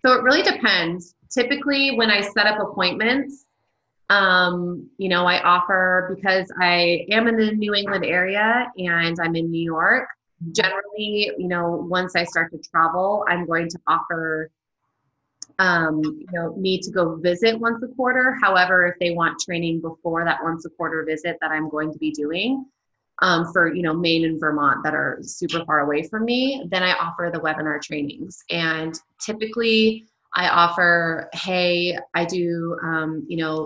So it really depends. Typically, when I set up appointments, I offer because I am in the New England area and I'm in New York. Generally, once I start to travel, I'm going to offer, me to go visit once a quarter. However, if they want training before that once a quarter visit that I'm going to be doing, for Maine and Vermont that are super far away from me, then I offer the webinar trainings. And typically I offer, hey, I do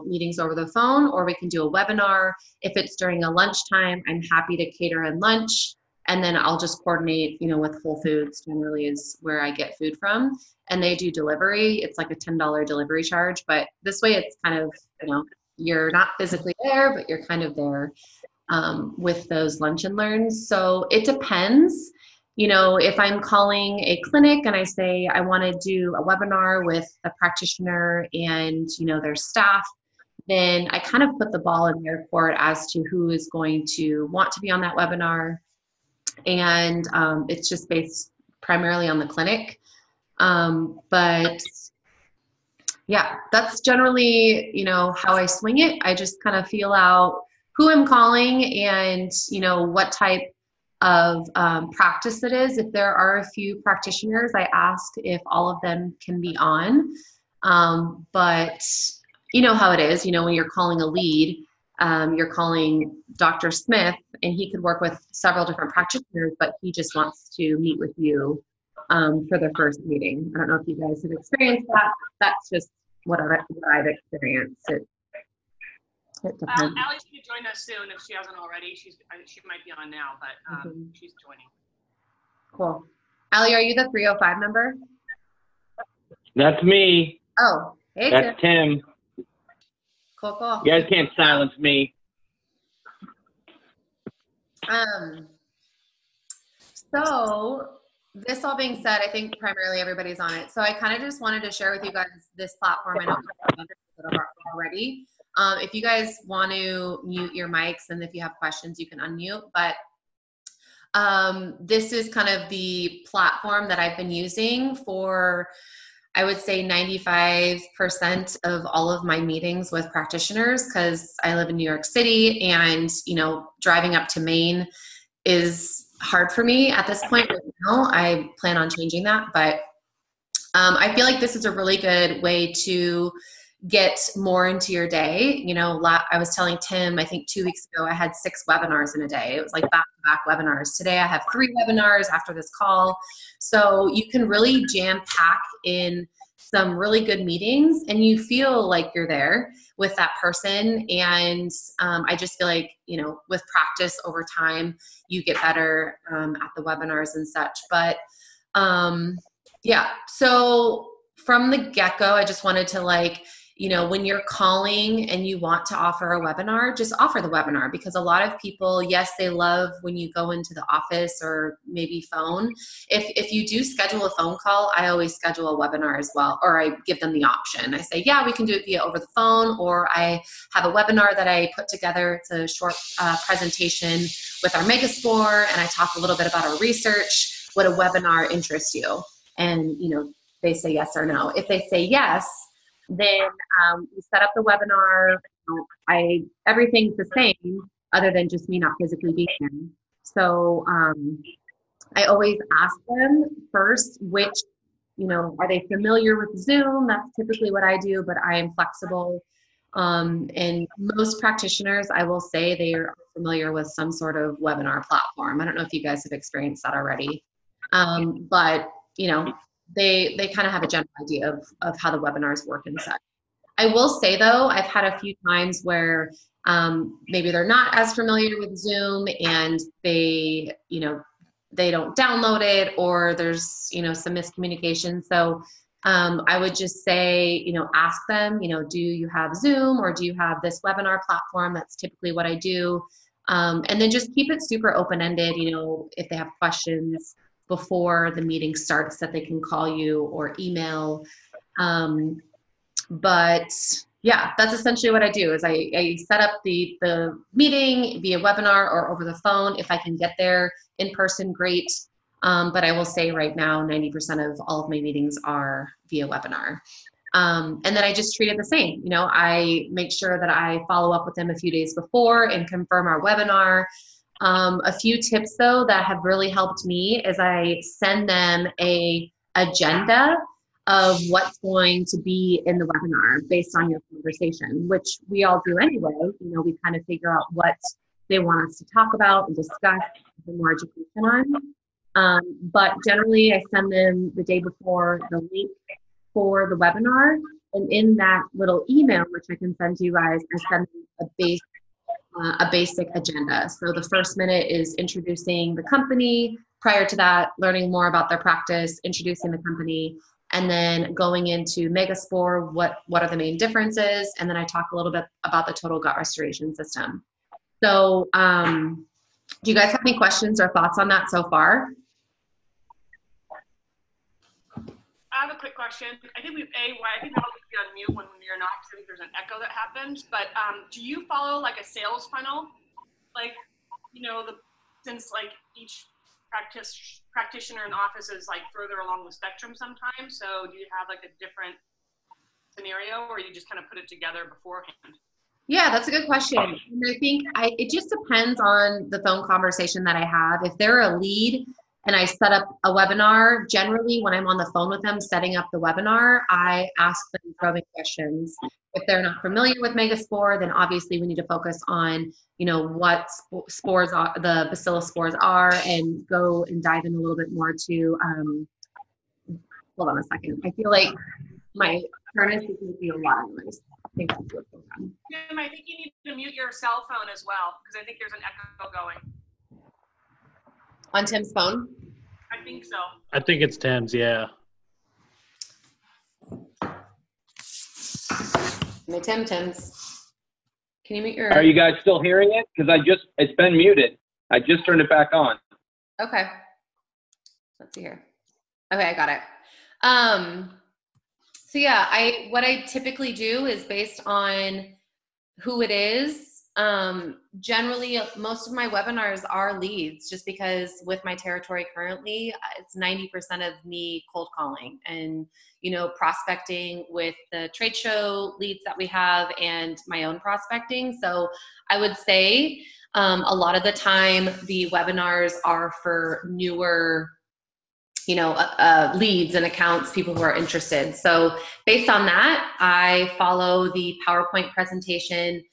meetings over the phone, or we can do a webinar. If it's during a lunchtime, I'm happy to cater in lunch, and then I'll just coordinate with Whole Foods. Generally is where I get food from, and they do delivery. It's like a $10 delivery charge, but this way it's kind of you're not physically there, but you're kind of there with those lunch and learns. So it depends. If I'm calling a clinic and I say I want to do a webinar with a practitioner and their staff, then I kind of put the ball in their court as to who is going to want to be on that webinar. And it's just based primarily on the clinic. But yeah, that's generally, how I swing it. I just kind of feel out who I'm calling and, what type of practice it is. If there are a few practitioners, I ask if all of them can be on. But you know how it is, when you're calling a lead, you're calling Dr. Smith and he could work with several different practitioners, but he just wants to meet with you for the first meeting. I don't know if you guys have experienced that. That's just what I've experienced. It depends. Alex can join us soon if she hasn't already. She might be on now, but she's joining. Cool. Allie, are you the 305 number? That's me. Oh, hey, that's Tim. Cool. You guys can't silence me. So this all being said, I think primarily everybody's on it. So I kind of just wanted to share with you guys this platform. I know already. If you guys want to mute your mics and if you have questions, you can unmute. But this is kind of the platform that I've been using for, I would say 95% of all of my meetings with practitioners, because I live in New York City and, driving up to Maine is hard for me at this point right now. I plan on changing that, but I feel like this is a really good way to get more into your day. I was telling Tim, I think 2 weeks ago, I had 6 webinars in a day. It was like back-to-back webinars. Today I have 3 webinars after this call. So you can really jam pack in some really good meetings and you feel like you're there with that person. And I just feel like, with practice over time, you get better at the webinars and such. But yeah, so from the get-go, I just wanted to when you're calling and you want to offer a webinar, just offer the webinar, because a lot of people, yes, they love when you go into the office or maybe phone. If you do schedule a phone call, I always schedule a webinar as well, or I give them the option. I say, yeah, we can do it via over the phone, or I have a webinar that I put together. It's a short presentation with our Megascore, and I talk a little bit about our research. Would a webinar interest you? And, they say yes or no. If they say yes, then we set up the webinar. Everything's the same other than just me not physically being there. So I always ask them first, which, are they familiar with Zoom? That's typically what I do, but I am flexible. And most practitioners, I will say, they are familiar with some sort of webinar platform. I don't know if you guys have experienced that already. But, they kind of have a general idea of how the webinars work and such. I will say though, I've had a few times where maybe they're not as familiar with Zoom and they don't download it, or there's, some miscommunication. So I would just say, ask them, do you have Zoom or do you have this webinar platform? That's typically what I do. And then just keep it super open-ended, if they have questions before the meeting starts, that they can call you or email. But yeah, that's essentially what I do is I set up the meeting via webinar or over the phone. If I can get there in person, great. But I will say right now, 90% of all of my meetings are via webinar. And then I just treat it the same. You know, I make sure that I follow up with them a few days before and confirm our webinar. A few tips though that have really helped me is I send them a agenda of what's going to be in the webinar based on your conversation, which we all do anyway. You know, we kind of figure out what they want us to talk about and discuss and more education on. But generally I send them the day before the link for the webinar, and in that little email, which I can send to you guys, I send them a basic agenda. So the first minute is introducing the company. Prior to that, learning more about their practice, introducing the company, and then going into Megaspore, what are the main differences, and then I talk a little bit about the total gut restoration system. So do you guys have any questions or thoughts on that so far? I have a quick question. I think we all need to be on mute when you're not, because I think there's an echo that happens. But do you follow like a sales funnel? Like, you know, since like each practitioner in office is like further along the spectrum sometimes. So do you have like a different scenario, or you just kind of put it together beforehand? Yeah, that's a good question. And I think it just depends on the phone conversation that I have. If they're a lead and I set up a webinar, generally when I'm on the phone with them setting up the webinar, I ask them probing questions. If they're not familiar with Megaspore, then obviously we need to focus on, you know, what spores are, the bacillus spores are, and go and dive in a little bit more to, hold on a second. I feel like my furnace is going to be a lot of noise. I think that's what's going on. Tim, I think you need to mute your cell phone as well, because I think there's an echo going. On Tim's phone? I think so. I think it's Tim's, yeah. My Tim's. Can you mute your... Are you guys still hearing it? Because it's been muted. I just turned it back on. Okay. Let's see here. Okay, I got it. So yeah, what I typically do is based on who it is. Generally, most of my webinars are leads, just because with my territory currently, it's 90% of me cold calling and, you know, prospecting with the trade show leads that we have and my own prospecting. So I would say a lot of the time the webinars are for newer, you know, leads and accounts, people who are interested. So based on that, I follow the PowerPoint presentation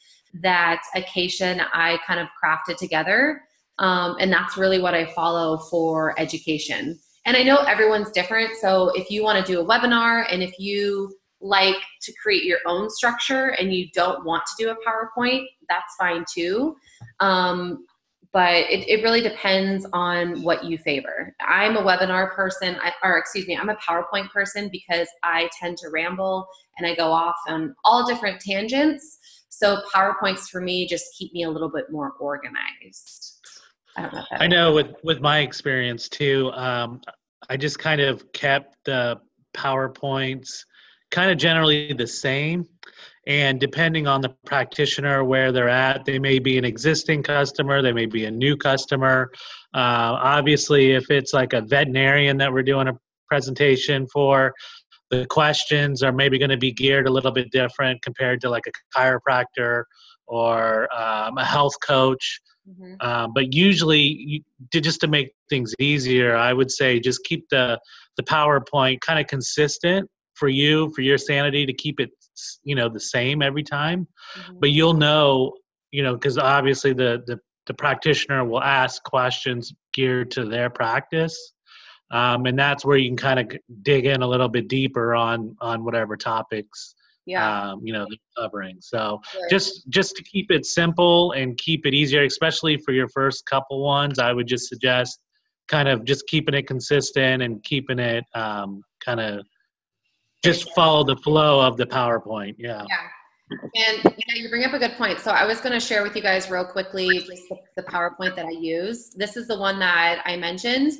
that Acacia and I kind of crafted together. And that's really what I follow for education. And I know everyone's different. So if you want to do a webinar and if you like to create your own structure and you don't want to do a PowerPoint, that's fine too. But it really depends on what you favor. I'm a webinar person, I'm a PowerPoint person because I tend to ramble and I go off on all different tangents. So PowerPoints for me just keep me a little bit more organized. I don't know if that I know with my experience too, I just kind of kept the PowerPoints kind of generally the same. And depending on the practitioner, where they're at, they may be an existing customer, they may be a new customer. Obviously, if it's like a veterinarian that we're doing a presentation for, the questions are maybe going to be geared a little bit different compared to like a chiropractor or a health coach. Mm-hmm. But usually, just to make things easier, I would say just keep the PowerPoint kind of consistent for you, for your sanity, to keep it, you know, the same every time. Mm-hmm. But you'll know, you know, because obviously the practitioner will ask questions geared to their practice. And that's where you can kind of dig in a little bit deeper on whatever topics, you know, they're covering. So Sure. just to keep it simple and keep it easier, especially for your first couple ones, I would just suggest kind of just keeping it consistent and keeping it kind of just follow the flow of the PowerPoint. Yeah. And you bring up a good point. So I was going to share with you guys real quickly just the PowerPoint that I use. This is the one that I mentioned.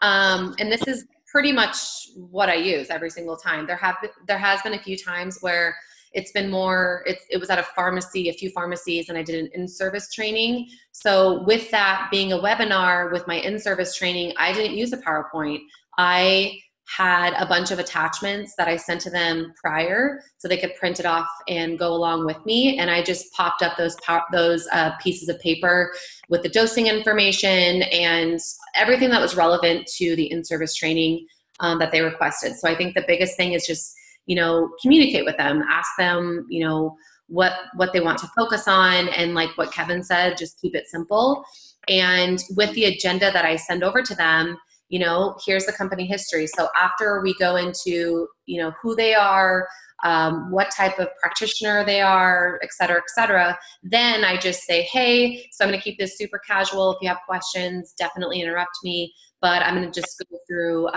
And this is pretty much what I use every single time. There has been a few times where it's been more, it was at a few pharmacies, and I did an in-service training. So with that being a webinar with my in-service training, I didn't use a PowerPoint. I had a bunch of attachments that I sent to them prior so they could print it off and go along with me. And I just popped up those pieces of paper with the dosing information and everything that was relevant to the in-service training that they requested. So I think the biggest thing is just, communicate with them, ask them, what they want to focus on. And like what Kevin said, just keep it simple. And with the agenda that I send over to them, here's the company history. So after we go into, who they are, what type of practitioner they are, et cetera, then I just say, hey, so I'm going to keep this super casual. If you have questions, definitely interrupt me. But I'm going to just go through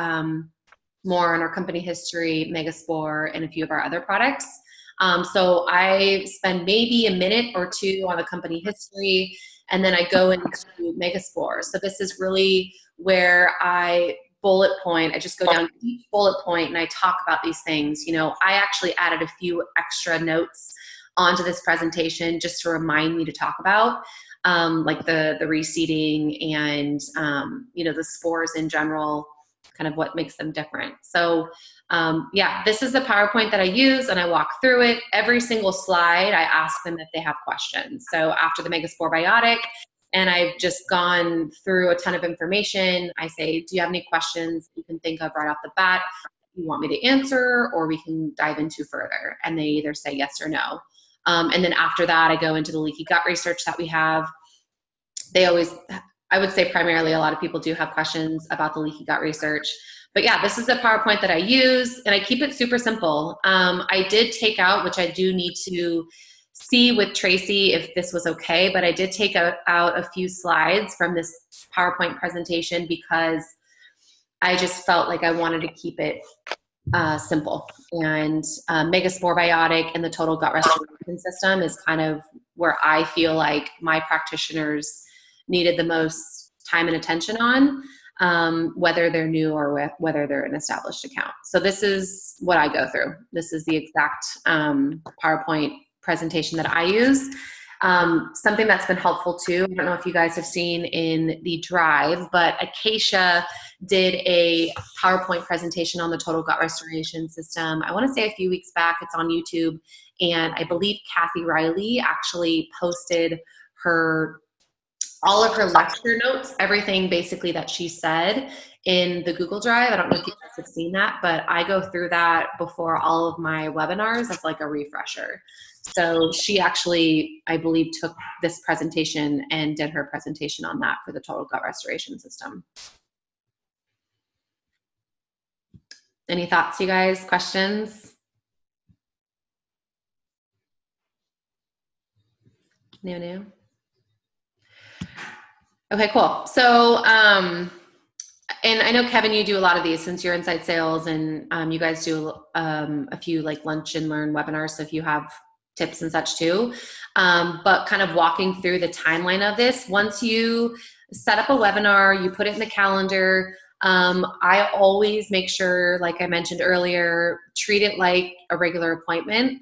more on our company history, Megaspore, and a few of our other products. So I spend maybe a minute or two on the company history, and then I go into Megaspore. So this is really where I bullet point. I just go down to each bullet point and I talk about these things. I actually added a few extra notes onto this presentation just to remind me to talk about, like the reseeding and, the spores in general, kind of what makes them different. So this is the PowerPoint that I use, and I walk through it. Every single slide, I ask them if they have questions. So after the Megaspore Biotic, and I've just gone through a ton of information, I say, do you have any questions you can think of right off the bat you want me to answer, or we can dive into further? And they either say yes or no. And then after that, I go into the leaky gut research that we have. I would say primarily a lot of people do have questions about the leaky gut research. But yeah, this is the PowerPoint that I use, and I keep it super simple. I did take out, which I do need to see with Tracy if this was okay, but I did take out a few slides from this PowerPoint presentation because I just felt like I wanted to keep it simple. And Megaspore Biotic and the total gut restoration system is kind of where I feel like my practitioners needed the most time and attention on, whether they're new or whether they're an established account. So this is what I go through. This is the exact PowerPoint presentation that I use. Something that's been helpful too, I don't know if you guys have seen in the drive, but Acacia did a PowerPoint presentation on the total gut restoration system. I want to say a few weeks back. It's on YouTube, and I believe Kathy Riley actually posted all of her lecture notes, everything basically that she said in the Google Drive. I don't know if you guys have seen that, but I go through that before all of my webinars as like a refresher. So she actually, I believe, took this presentation and did her presentation on that for the total gut restoration system. Any thoughts, you guys? Questions? New? Okay, cool. So, and I know, Kevin, you do a lot of these since you're inside sales, and you guys do a few like lunch and learn webinars. So if you have tips and such too, but kind of walking through the timeline of this, once you set up a webinar, you put it in the calendar. I always make sure, like I mentioned earlier, treat it like a regular appointment.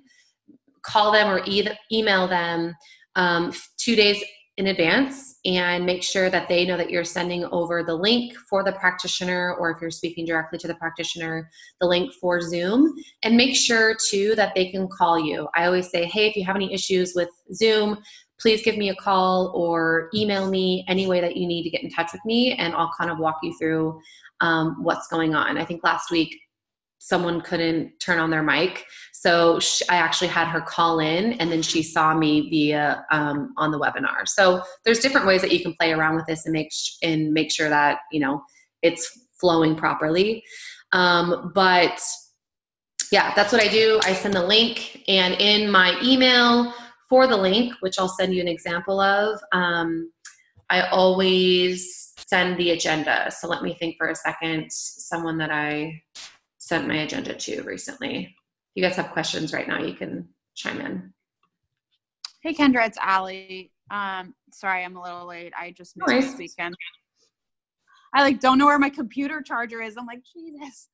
Call them or email them 2 days in advance and make sure that they know that you're sending over the link for the practitioner, or if you're speaking directly to the practitioner, the link for Zoom, and make sure too that they can call you. I always say, hey, if you have any issues with Zoom, please give me a call or email me any way that you need to get in touch with me, and I'll kind of walk you through what's going on. I think last week someone couldn't turn on their mic, so I actually had her call in, and then she saw me via on the webinar. So there's different ways that you can play around with this and make sure that it's flowing properly. But yeah, that's what I do. I send the link, and in my email for the link, which I'll send you an example of, I always send the agenda. So let me think for a second. Someone that I sent my agenda to recently. If you guys have questions right now, you can chime in. Hey Kendra, it's Allie. Sorry, I'm a little late. I just missed this weekend. I don't know where my computer charger is. I'm like, Jesus.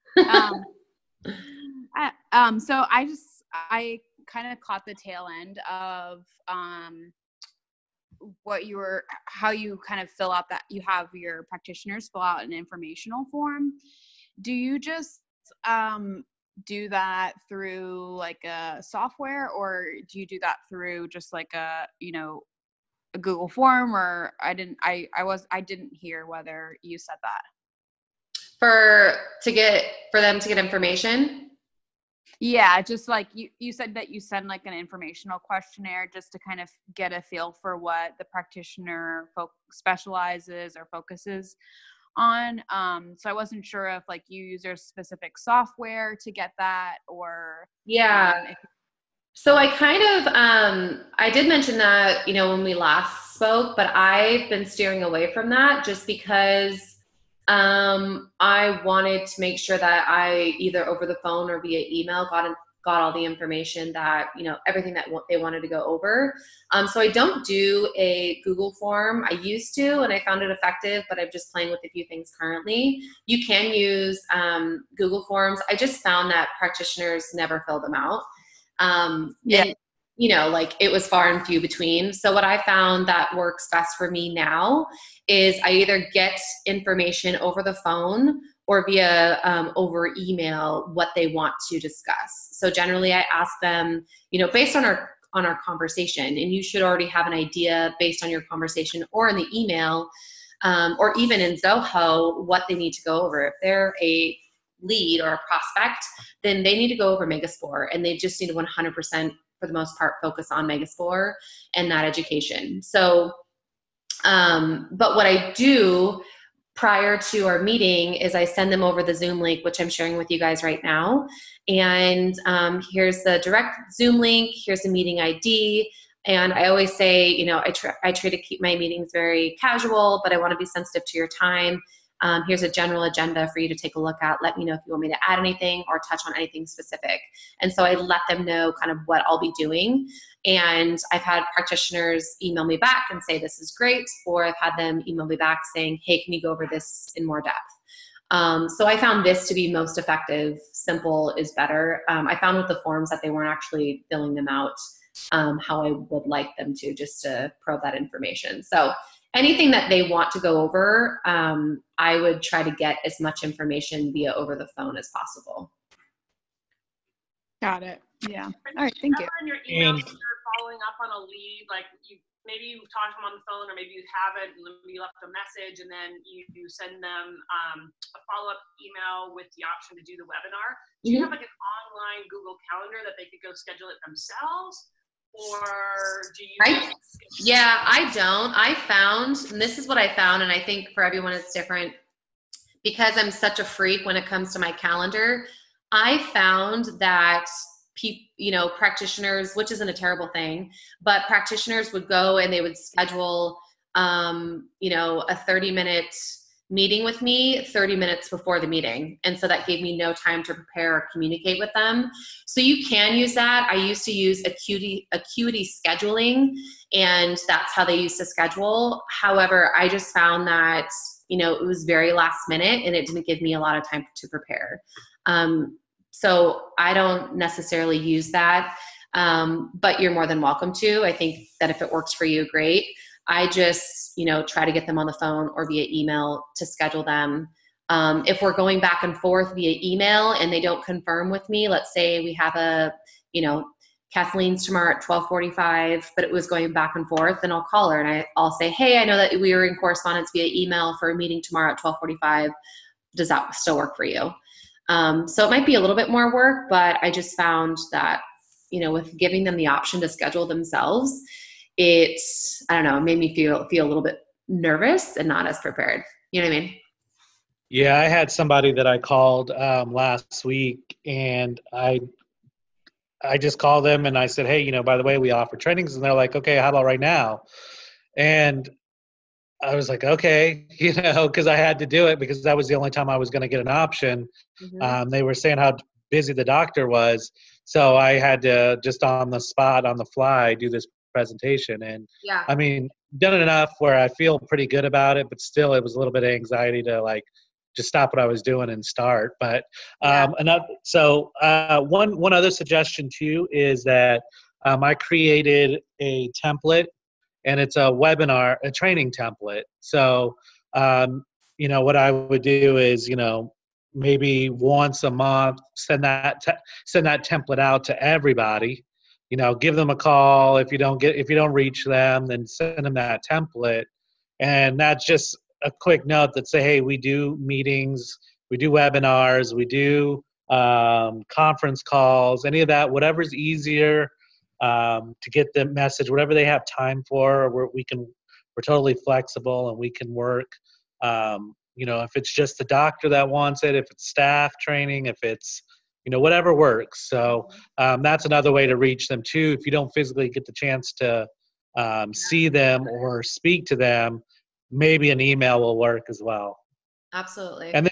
So I kind of caught the tail end of how you kind of fill out that you have your practitioners fill out an informational form. Do you just do that through like a software, or do you do that through just like a Google form? Or I didn't hear whether you said that. For them to get information? Yeah, just like you said that you send like an informational questionnaire just to kind of get a feel for what the practitioner specializes or focuses on. So I wasn't sure if like you use your specific software to get that, or so I kind of I did mention that when we last spoke, but I've been steering away from that just because I wanted to make sure that I either over the phone or via email got all the information that, everything that they wanted to go over. So I don't do a Google form. I used to, and I found it effective, but I'm just playing with a few things currently. You can use Google Forms. I just found that practitioners never fill them out. And it was far and few between. So what I found that works best for me now is I either get information over the phone or via over email what they want to discuss. So generally I ask them, based on our conversation, and you should already have an idea based on your conversation or in the email, or even in Zoho, what they need to go over. If they're a lead or a prospect, then they need to go over Megaspore, and they just need to 100%, for the most part, focus on Megaspore and that education. So, but what I do prior to our meeting is I send them over the Zoom link, which I'm sharing with you guys right now. And here's the direct Zoom link. Here's the meeting ID. And I always say, I try to keep my meetings very casual, but I want to be sensitive to your time. Here's a general agenda for you to take a look at. Let me know if you want me to add anything or touch on anything specific. And so I let them know kind of what I'll be doing. And I've had practitioners email me back and say, this is great. Or I've had them email me back saying, hey, can you go over this in more depth? So I found this to be most effective. Simple is better. I found with the forms that they weren't actually filling them out how I would like them to, just to probe that information. So anything that they want to go over, I would try to get as much information via over the phone as possible. Got it. Yeah. All right. Thank you. In your email, you're following up on a lead, like maybe you talked to them on the phone, or maybe you haven't, and you left a message, and then you send them a follow-up email with the option to do the webinar. Do you have like an online Google Calendar that they could go schedule it themselves? Or do you? I don't. I found, and this is what I found, and I think for everyone it's different, because I'm such a freak when it comes to my calendar. I found that practitioners, which isn't a terrible thing, but practitioners would go and they would schedule, a 30-minute meeting with me 30 minutes before the meeting. And so that gave me no time to prepare or communicate with them. So you can use that. I used to use Acuity scheduling, and that's how they used to schedule. However, I just found that, it was very last minute and it didn't give me a lot of time to prepare. So I don't necessarily use that, but you're more than welcome to. I think that if it works for you, great. I just, try to get them on the phone or via email to schedule them. If we're going back and forth via email and they don't confirm with me, let's say we have Kathleen's tomorrow at 12:45, but it was going back and forth, then I'll call her and I'll say, hey, I know that we were in correspondence via email for a meeting tomorrow at 12:45. Does that still work for you? So it might be a little bit more work, but I just found that, with giving them the option to schedule themselves, it made me feel a little bit nervous and not as prepared. You know what I mean? Yeah, I had somebody that I called last week, and I just called them and I said, hey, by the way, we offer trainings. And they're like, okay, how about right now? And I was like, okay, because I had to do it because that was the only time I was going to get an option. Mm-hmm. They were saying how busy the doctor was. So I had to just on the spot, on the fly, do this presentation. And yeah, done it enough where I feel pretty good about it, but still it was a little bit of anxiety to just stop what I was doing and start. But Yeah. one other suggestion too is that I created a template, and it's a training template. So what I would do is maybe once a month send that template out to everybody. Give them a call. If you don't reach them, then send them that template. And that's just a quick note that say, hey, we do meetings, we do webinars, we do conference calls, any of that, whatever's easier to get the message, whatever they have time for. We're totally flexible and we can work. If it's just the doctor that wants it, if it's staff training, if it's whatever works. So that's another way to reach them too. If you don't physically get the chance to see them or speak to them, maybe an email will work as well. Absolutely. And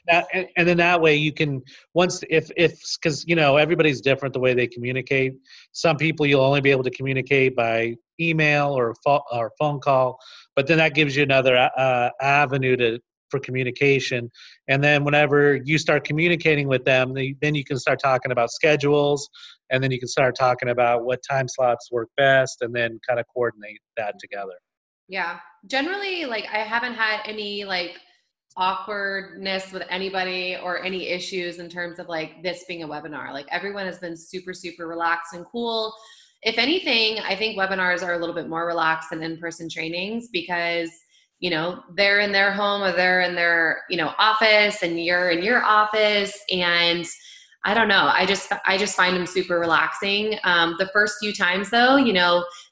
then that way you can, because everybody's different the way they communicate. Some people you'll only be able to communicate by email or phone call, but then that gives you another avenue for communication. And then whenever you start communicating with them, then you can start talking about schedules, and then you can start talking about what time slots work best, and then kind of coordinate that together. Yeah. Generally, like, I haven't had any like awkwardness with anybody or any issues in terms of like this being a webinar. Like, everyone has been super, super relaxed and cool. If anything, I think webinars are a little bit more relaxed than in-person trainings because, they're in their home or they're in their, office, and you're in your office. And I don't know. I just find them super relaxing. The first few times though,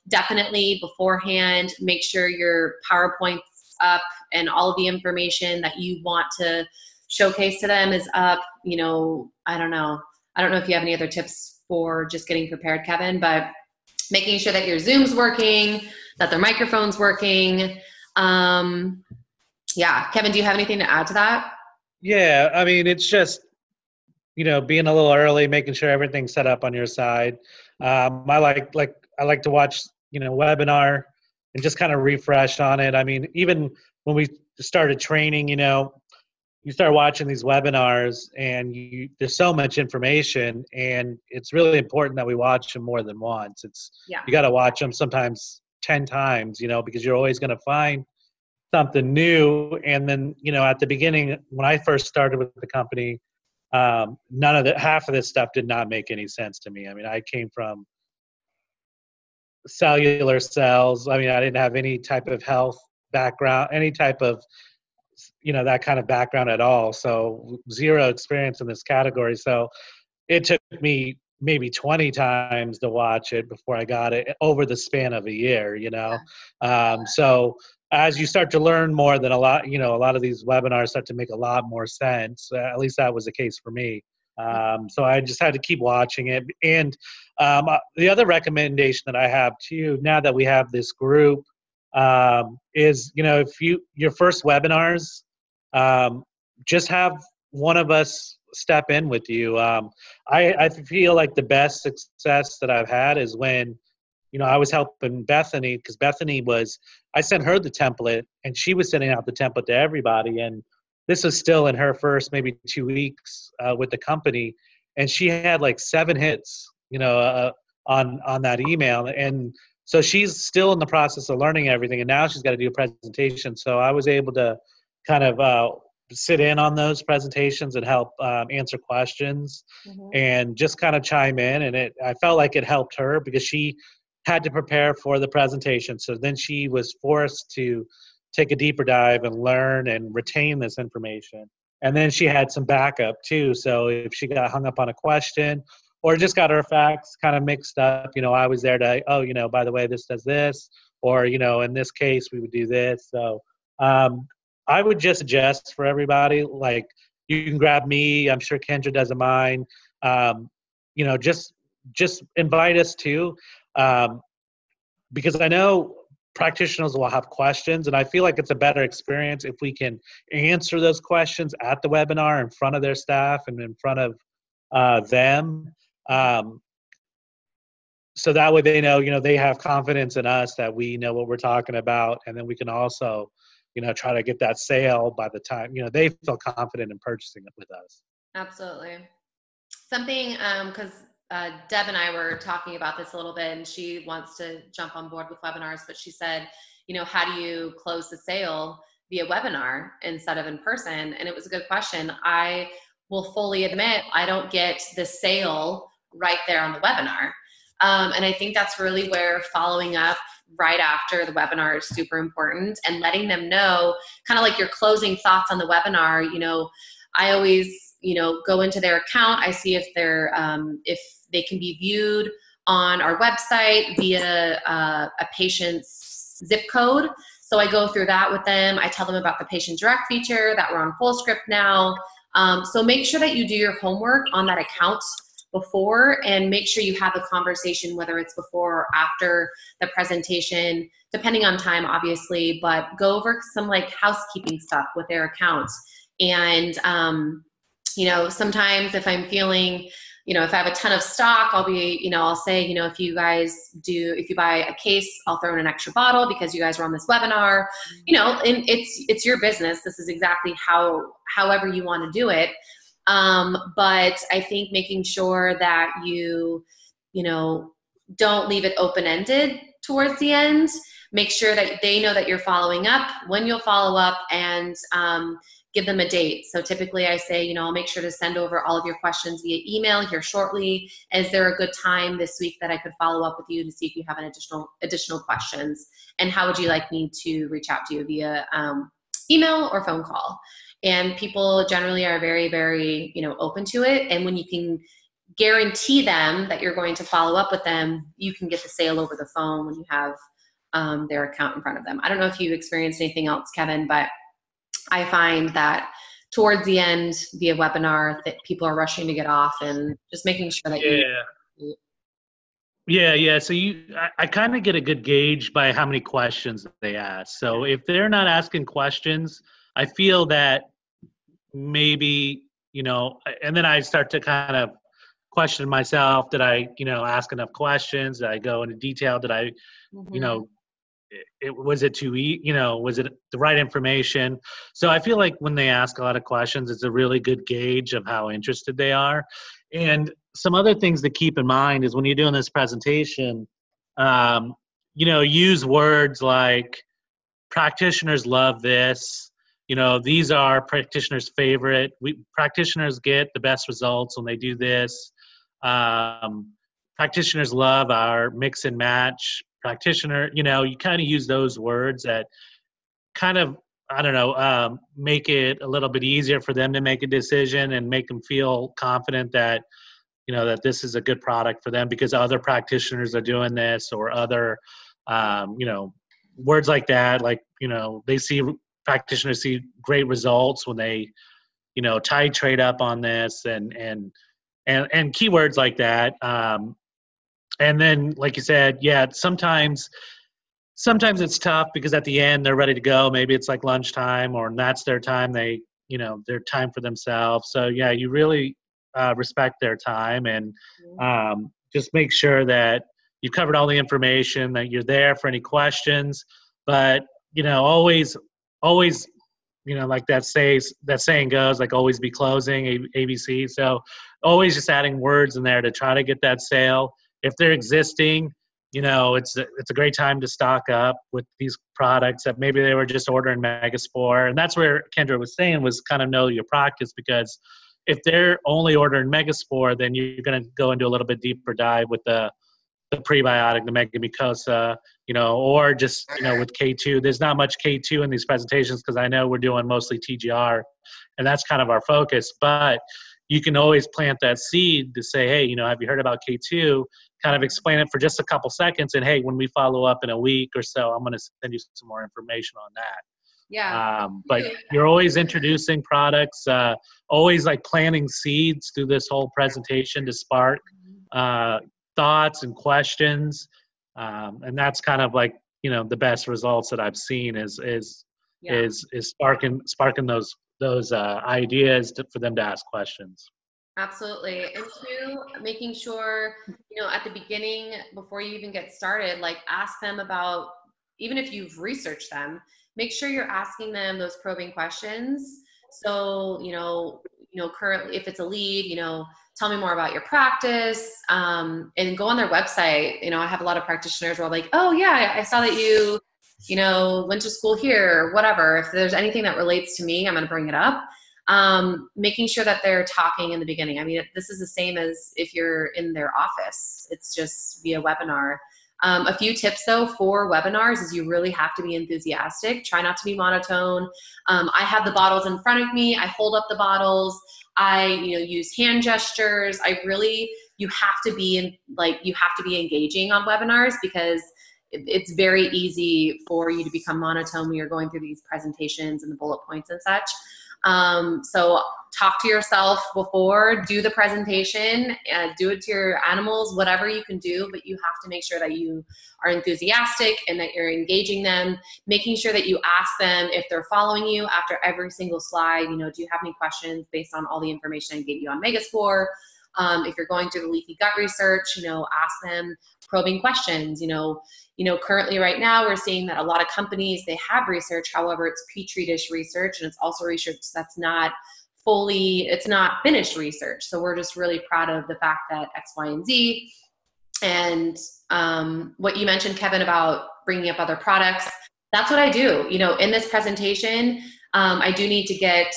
definitely beforehand, make sure your PowerPoint's up and all of the information that you want to showcase to them is up. I don't know if you have any other tips for just getting prepared, Kevin, but making sure that your Zoom's working, that their microphone's working. Yeah. Kevin, do you have anything to add to that? Yeah. I mean, it's just, being a little early, making sure everything's set up on your side. I like to watch, webinar and just kind of refresh on it. I mean, even when we started training, you start watching these webinars and there's so much information, and it's really important that we watch them more than once. You got to watch them sometimes 10 times, because you're always going to find something new. And then, at the beginning, when I first started with the company, half of this stuff did not make any sense to me. I mean, I came from cellular cells. I mean, I didn't have any type of health background, any type of, that kind of background at all. So zero experience in this category. So it took me maybe 20 times to watch it before I got it over the span of a year, So as you start to learn more, than a lot of these webinars start to make a lot more sense. At least that was the case for me. So I just had to keep watching it. And the other recommendation that I have too, now that we have this group, is, if your first webinars, just have one of us step in with you. I feel like the best success that I've had is when, I was helping Bethany, because I sent her the template and she was sending out the template to everybody. And this was still in her first maybe 2 weeks with the company. And she had like 7 hits, on that email. And so she's still in the process of learning everything. And now she's got to do a presentation. So I was able to kind of sit in on those presentations and help answer questions and just kind of chime in. And I felt like it helped her because she had to prepare for the presentation. So then she was forced to take a deeper dive and learn and retain this information. And then she had some backup too. So if she got hung up on a question or just got her facts kind of mixed up, I was there to, by the way, this does this, or, in this case, we would do this. So I would just suggest for everybody, like, you can grab me. I'm sure Kendra doesn't mind. Just invite us too. Because I know practitioners will have questions, and I feel like it's a better experience if we can answer those questions at the webinar in front of their staff and in front of them. So that way they know, they have confidence in us that we know what we're talking about, and then we can also try to get that sale by the time, they feel confident in purchasing it with us. Absolutely. Something, because Deb and I were talking about this a little bit, and she wants to jump on board with webinars, but she said, how do you close the sale via webinar instead of in person? And it was a good question. I will fully admit I don't get the sale right there on the webinar. And I think that's really where following up right after the webinar is super important, and letting them know kind of like your closing thoughts on the webinar. I always, go into their account. I see if they can be viewed on our website via a patient's zip code. So I go through that with them. I tell them about the Patient Direct feature, that we're on FullScript now. So make sure that you do your homework on that account before, and make sure you have a conversation, whether it's before or after the presentation, depending on time, obviously, but go over some like housekeeping stuff with their accounts. And, sometimes if I'm feeling, if I have a ton of stock, I'll say, if you buy a case, I'll throw in an extra bottle because you guys are on this webinar, and it's your business. This is exactly however you want to do it. But I think making sure that you don't leave it open-ended towards the end. Make sure that they know that you're following up, when you'll follow up, and give them a date. So typically I say, I'll make sure to send over all of your questions via email here shortly. Is there a good time this week that I could follow up with you to see if you have an additional questions? And how would you like me to reach out to you, via email or phone call? And people generally are very, very, open to it. And when you can guarantee them that you're going to follow up with them, you can get the sale over the phone when you have their account in front of them. I don't know if you've experienced anything else, Kevin, but I find that towards the end via webinar that people are rushing to get off, and just making sure that Yeah. So I kind of get a good gauge by how many questions they ask. So if they're not asking questions, I feel that maybe, and then I start to kind of question myself. Did I, ask enough questions? Did I go into detail? Did I, was it was it the right information? So I feel like when they ask a lot of questions, it's a really good gauge of how interested they are. And some other things to keep in mind is when you're doing this presentation, use words like practitioners love this. These are practitioners' favorite. Practitioners get the best results when they do this. Practitioners love our mix and match. Practitioner, you kind of use those words that kind of, make it a little bit easier for them to make a decision, and make them feel confident that, that this is a good product for them because other practitioners are doing this, or other, words like that. Like, practitioners see great results when they, titrate up on this, and keywords like that. And then, like you said, sometimes it's tough because at the end they're ready to go. Maybe it's like lunchtime, or that's their time. They, their time for themselves. So you really respect their time, and just make sure that you covered all the information, that you're there for any questions. But always, like that saying goes, like always be closing, ABC. So always just adding words in there to try to get that sale. If they're existing, it's a great time to stock up with these products that maybe they were just ordering Megaspore. And that's where Kendra was saying was kind of know your practice, because if they're only ordering Megaspore, then you're going to go into a little bit deeper dive with the prebiotic, the Megamucosa, or just, with K2. There's not much K2 in these presentations because I know we're doing mostly TGR, and that's kind of our focus. But you can always plant that seed to say, hey, have you heard about K2? Kind of explain it for just a couple seconds, and hey, when we follow up in a week or so, I'm going to send you some more information on that. Yeah. But you're always introducing products, always like planting seeds through this whole presentation to spark thoughts and questions. And that's kind of like, the best results that I've seen is sparking those ideas for them to ask questions. Absolutely. And two, making sure, at the beginning, before you even get started, like ask them about, even if you've researched them, make sure you're asking them those probing questions. So, currently, if it's a lead, tell me more about your practice, and go on their website. I have a lot of practitioners who are like, oh yeah, I saw that you went to school here, or whatever. If there's anything that relates to me, I'm going to bring it up. Making sure that they're talking in the beginning. I mean, this is the same as if you're in their office. It's just via webinar. A few tips though for webinars is you really have to be enthusiastic. Try not to be monotone. I have the bottles in front of me. I hold up the bottles. I, use hand gestures. You have to be engaging on webinars, because it's very easy for you to become monotone when you're going through these presentations and the bullet points and such. So talk to yourself before, do the presentation, do it to your animals, whatever you can do, but you have to make sure that you are enthusiastic and that you're engaging them, making sure that you ask them if they're following you after every single slide. Do you have any questions based on all the information I gave you on Megaspore? If you're going through the leaky gut research, ask them probing questions. Currently right now we're seeing that a lot of companies, they have research, however, it's petri dish research, and it's also research that's it's not finished research. So we're just really proud of the fact that X, Y, and Z. And what you mentioned, Kevin, about bringing up other products, that's what I do. In this presentation, I do need to get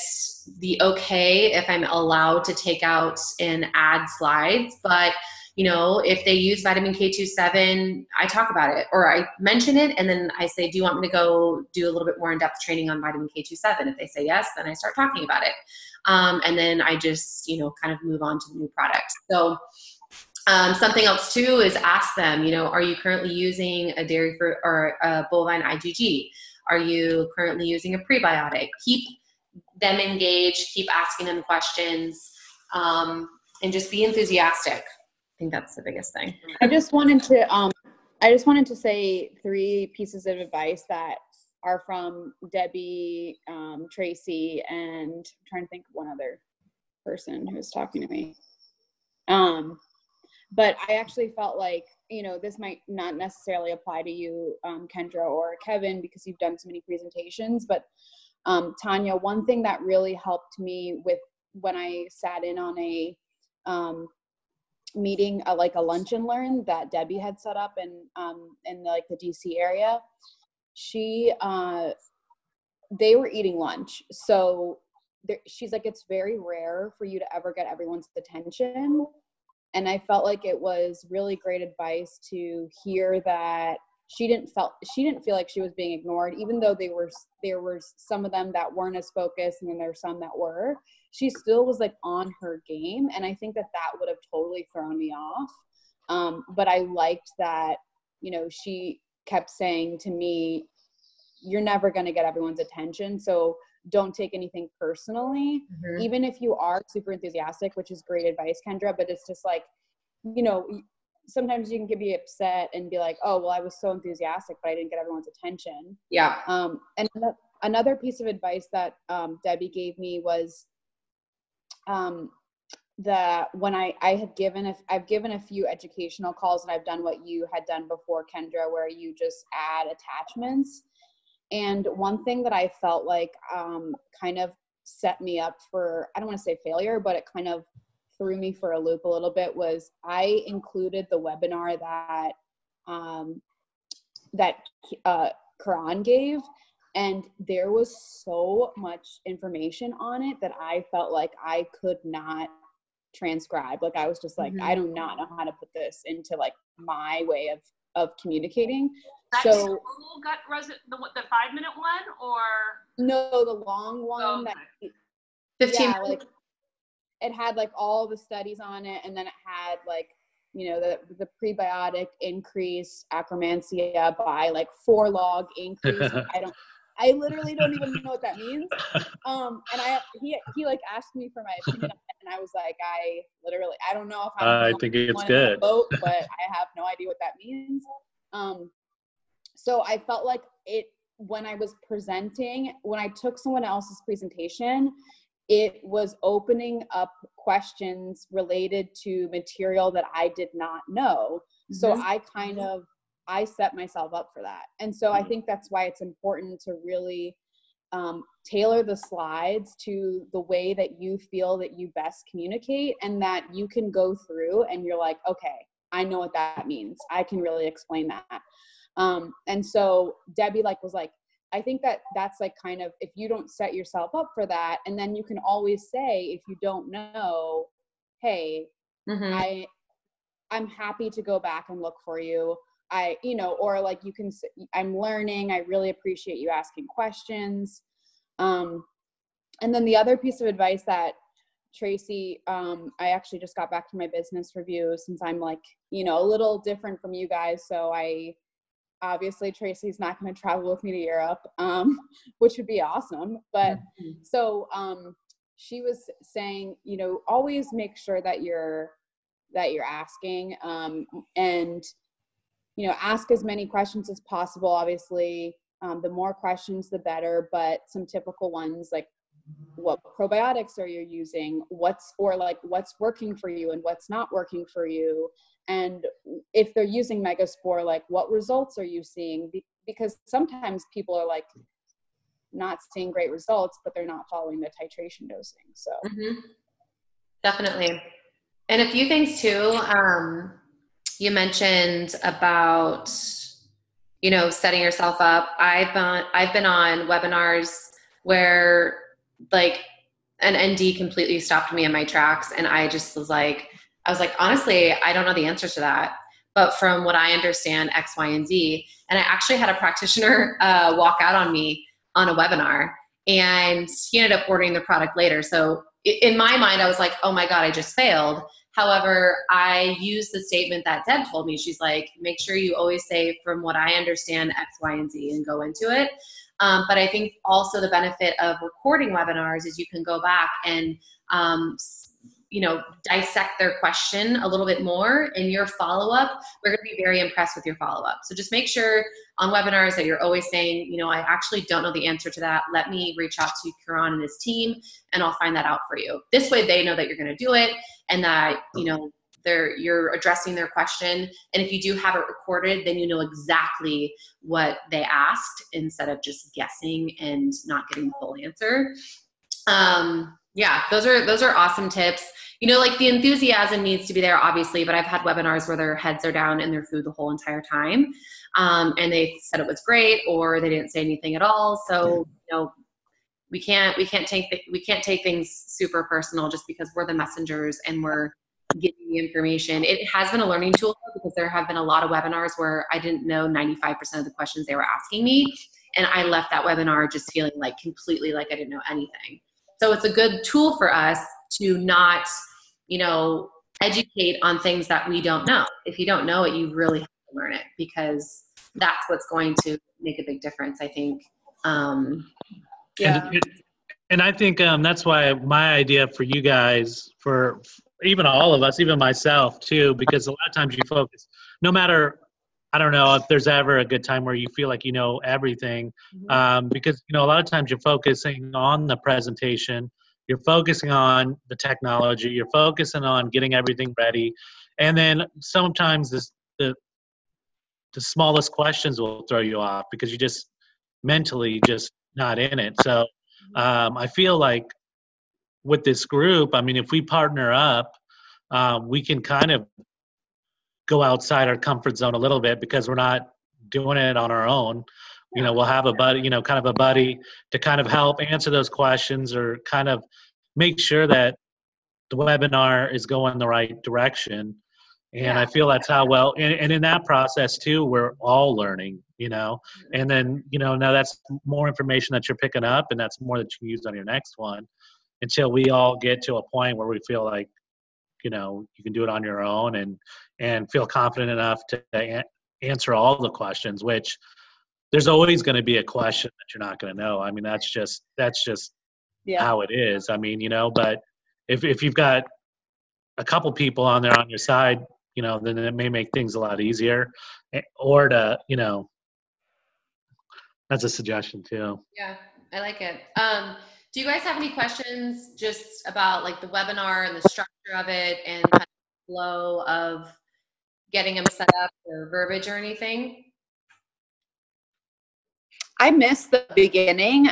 the okay if I'm allowed to take out and add slides, but if they use vitamin K27, I talk about it, or I mention it, and then I say, do you want me to go do a little bit more in-depth training on vitamin K27? If they say yes, then I start talking about it. And then I just, kind of move on to the new products. So something else too is ask them, are you currently using a dairy fruit or a bovine IgG? Are you currently using a prebiotic? Keep them engaged, keep asking them questions, and just be enthusiastic. I think that's the biggest thing. I just wanted to say 3 pieces of advice that are from Debbie, Tracy, and I'm trying to think of one other person who was talking to me. But I actually felt like, this might not necessarily apply to you, Kendra or Kevin, because you've done so many presentations, but Tanya, one thing that really helped me with when I sat in on a meeting, like a lunch and learn that Debbie had set up in like the DC area, they were eating lunch. So she's like, it's very rare for you to ever get everyone's attention. And I felt like it was really great advice to hear that she didn't feel like she was being ignored, even though there were some of them that weren't as focused, and then there were some that were. She still was like on her game, and I think that would have totally thrown me off. But I liked that, she kept saying to me, you're never going to get everyone's attention, so don't take anything personally, even if you are super enthusiastic, which is great advice, Kendra, but it's just like, sometimes you can be upset and be like, oh, well, I was so enthusiastic, but I didn't get everyone's attention. Yeah. And another piece of advice that Debbie gave me was that when I've given a few educational calls, and I've done what you had done before, Kendra, where you just add attachments. And one thing that I felt like kind of set me up for, I don't want to say failure, but it kind of threw me for a loop a little bit, was I included the webinar that Karan gave, and there was so much information on it that I felt like I could not transcribe. Like I was just like, I do not know how to put this into like my way of communicating. That so gut the 5-minute one, or no, the long one. Oh, that 15 yeah, like it had like all the studies on it, and then it had like, the prebiotic increase Akkermansia by like 4 log increase. I literally don't even know what that means. And he like asked me for my opinion on it, and I was like, I don't know if I think it's good. Boat, but I have no idea what that means. So I felt like when I was presenting, when I took someone else's presentation, it was opening up questions related to material that I did not know. So I kind of I set myself up for that. And so I think that's why it's important to really tailor the slides to the way that you feel that you best communicate, and that you can go through and you're like, okay, I know what that means. I can really explain that. And so Debbie was like, I think that that's like kind of, if you don't set yourself up for that, and then you can always say, if you don't know, hey, I'm happy to go back and look for you. Or like you can say, I'm learning. I really appreciate you asking questions. And then the other piece of advice that Tracy, I actually just got back to my business review, since I'm like, a little different from you guys. So obviously Tracy's not going to travel with me to Europe, which would be awesome. But so she was saying, always make sure that you're asking, and, ask as many questions as possible. Obviously, the more questions, the better, but some typical ones, like, what probiotics are you using? What's working for you and what's not working for you? And if they're using Megaspore, like, what results are you seeing? Because sometimes people are like not seeing great results, but they're not following the titration dosing. So definitely. And a few things too, you mentioned about, setting yourself up. I've been on webinars where like an ND completely stopped me in my tracks. And I was like, honestly, I don't know the answer to that. But from what I understand, X, Y, and Z. And I actually had a practitioner walk out on me on a webinar, and he ended up ordering the product later. So in my mind, I was like, oh my God, I just failed. However, I used the statement that Deb told me. She's like, make sure you always say, from what I understand, X, Y, and Z, and go into it. But I think also the benefit of recording webinars is you can go back and, dissect their question a little bit more. In your follow-up, we're going to be very impressed with your follow-up. So just make sure on webinars that you're always saying, I actually don't know the answer to that. Let me reach out to Kiran and his team, and I'll find that out for you. This way they know that you're going to do it, and that, you're addressing their question. And if you do have it recorded, then you know exactly what they asked, instead of just guessing and not getting the full answer. Those are awesome tips. Like the enthusiasm needs to be there, obviously, but I've had webinars where their heads are down in their food the whole entire time. And they said it was great, or they didn't say anything at all. So, we can't take things super personal just because we're the messengers and we're getting the information. It has been a learning tool, because there have been a lot of webinars where I didn't know 95% of the questions they were asking me. And I left that webinar just feeling like completely like I didn't know anything. So it's a good tool for us to not, educate on things that we don't know. If you don't know it, you really have to learn it, because that's what's going to make a big difference, I think. And I think that's why my idea for you guys, for even all of us, even myself too, because a lot of times you focus, no matter, I don't know if there's ever a good time where you feel like you know everything, because a lot of times you're focusing on the presentation, you're focusing on the technology, you're focusing on getting everything ready, and then sometimes the smallest questions will throw you off because you just mentally just not in it. So I feel like with this group, if we partner up, we can kind of go outside our comfort zone a little bit, because we're not doing it on our own. We'll have a buddy, kind of a buddy to kind of help answer those questions, or kind of make sure that the webinar is going the right direction. And I feel that's how and in that process too, we're all learning, and then, now that's more information that you're picking up, and that's more that you can use on your next one, until we all get to a point where we feel like, you can do it on your own, and feel confident enough to answer all the questions, which there's always going to be a question that you're not going to know. That's just how it is. But if you've got a couple people on there on your side, then it may make things a lot easier, or to, that's a suggestion too. Yeah, I like it. Do you guys have any questions just about like the webinar and the structure of it, and kind of flow of, getting them set up or verbiage or anything? I missed the beginning.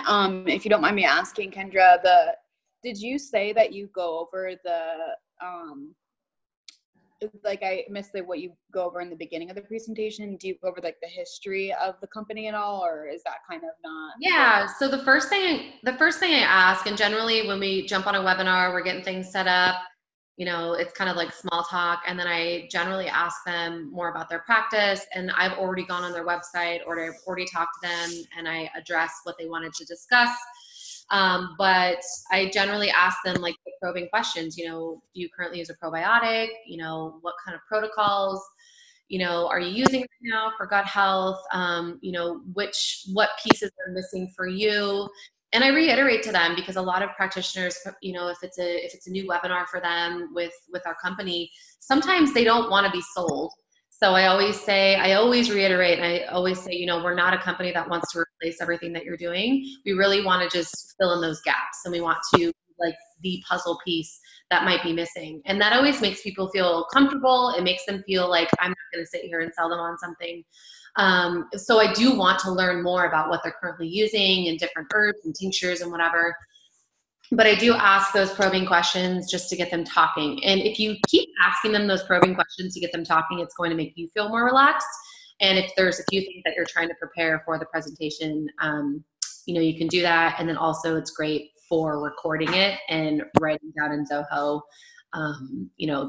If you don't mind me asking, Kendra, did you say that you go over like I missed what you go over in the beginning of the presentation? Do you go over like the history of the company at all, or is that kind of not? Yeah. So the first thing I ask, and generally when we jump on a webinar, we're getting things set up, it's kind of like small talk. And then I generally ask them more about their practice, and I've already gone on their website or I've already talked to them and I address what they wanted to discuss. But I generally ask them like the probing questions, do you currently use a probiotic? What kind of protocols, are you using right now for gut health? What pieces are missing for you? And I reiterate to them, because a lot of practitioners, if it's a new webinar for them with our company, sometimes they don't want to be sold. So I always reiterate, and I always say, we're not a company that wants to replace everything that you're doing. We really want to just fill in those gaps, and we want to like the puzzle piece that might be missing. And that always makes people feel comfortable. It makes them feel like I'm not going to sit here and sell them on something. So I do want to learn more about what they're currently using and different herbs and tinctures and whatever. But I do ask those probing questions just to get them talking. And if you keep asking them those probing questions to get them talking, it's going to make you feel more relaxed. And if there's a few things that you're trying to prepare for the presentation, you can do that. And then also it's great for recording it and writing down in Zoho,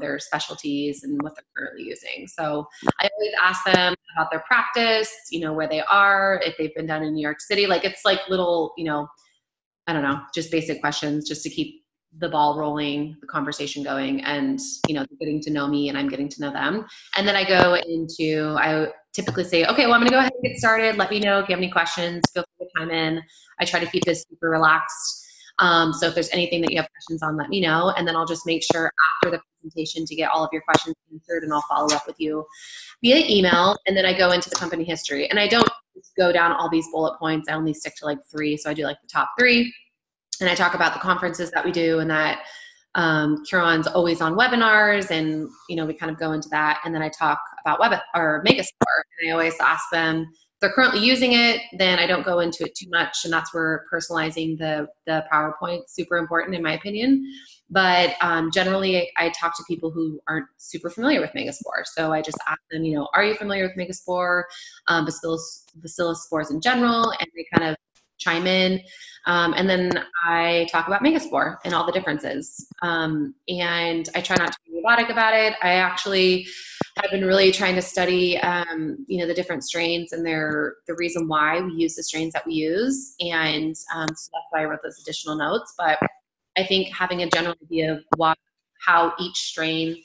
their specialties and what they're currently using. So I always ask them about their practice, where they are, if they've been down in New York City. Like it's like little, I don't know, just basic questions just to keep the ball rolling, the conversation going, and, they're getting to know me and I'm getting to know them. And then I typically say, okay, well, I'm going to go ahead and get started. Let me know if you have any questions. Feel free to chime in. I try to keep this super relaxed. So if there's anything that you have questions on, let me know. And then I'll just make sure after the presentation to get all of your questions answered, and I'll follow up with you via email. And then I go into the company history, and I don't go down all these bullet points. I only stick to like 3. So I do like the top 3. And I talk about the conferences that we do, and that Curon's always on webinars, and we kind of go into that. And then I talk about Megaspore, and I always ask them if they're currently using it. Then I don't go into it too much, and that's where personalizing the PowerPoint is super important in my opinion. But generally, I talk to people who aren't super familiar with Megaspore. So I just ask them, are you familiar with Megaspore, Bacillus spores in general, and they kind of chime in. And then I talk about Megaspore and all the differences. And I try not to be robotic about it. I actually have been really trying to study, the different strains and the reason why we use the strains that we use. And so that's why I wrote those additional notes. But I think having a general idea of how each strain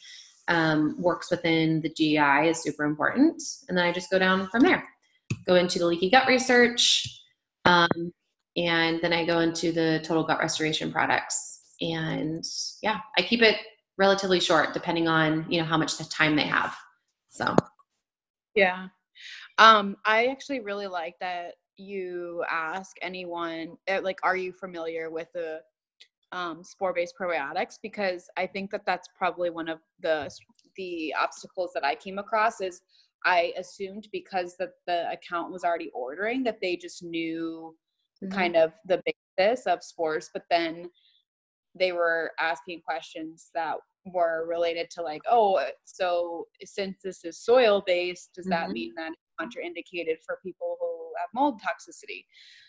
works within the GI is super important. And then I just go down from there, go into the leaky gut research, and then I go into the total gut restoration products. And yeah, I keep it relatively short depending on, how much time they have. So. Yeah. I actually really like that you ask anyone, like, are you familiar with the spore-based probiotics? Because I think that that's probably one of the obstacles that I came across is I assumed because the account was already ordering that they just knew kind of the basis of spores, but then they were asking questions that were related to like, oh, so since this is soil based, does that mean that it's contraindicated for people who have mold toxicity?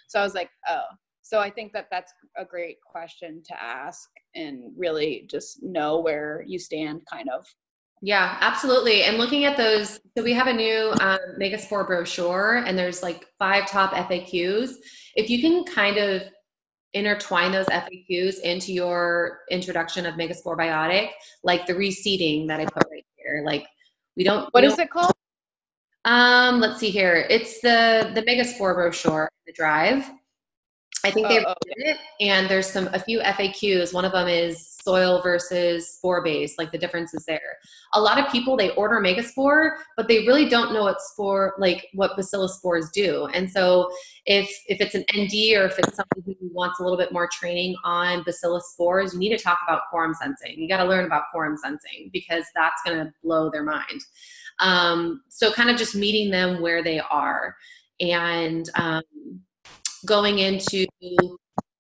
So I was like, oh. So I think that that's a great question to ask and really just know where you stand kind of. Yeah, absolutely. And looking at those, so we have a new Megaspore brochure, and there's like 5 top FAQs. If you can kind of intertwine those FAQs into your introduction of Megaspore Biotic, like the reseeding that I put right here, like What is it called? Let's see here. It's the Megaspore brochure, the drive. I think they've done it, and there's a few FAQs. One of them is soil versus spore based, like the differences there. A lot of people, they order Megaspore, but they really don't know what Bacillus spores do. And so if it's an ND or if it's somebody who wants a little bit more training on Bacillus spores, you need to talk about quorum sensing. You got to learn about quorum sensing because that's going to blow their mind. So kind of just meeting them where they are, and going into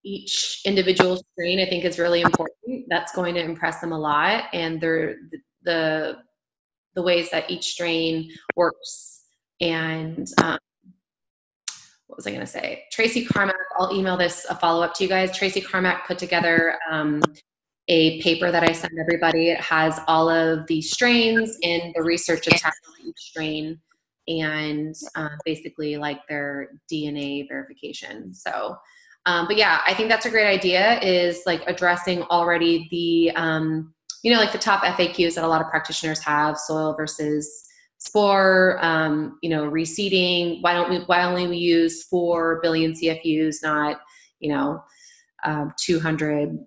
each individual strain, I think is really important. That's going to impress them a lot, and the ways that each strain works. And what was I going to say? Tracy Carmack, I'll email a follow-up to you guys. Tracy Carmack put together a paper that I send everybody. It has all of the strains and the research attached to each strain, and basically like their DNA verification. So, but yeah, I think that's a great idea, is like addressing already the, like the top FAQs that a lot of practitioners have: soil versus spore, reseeding. Why only we use 4 billion CFUs, not, 200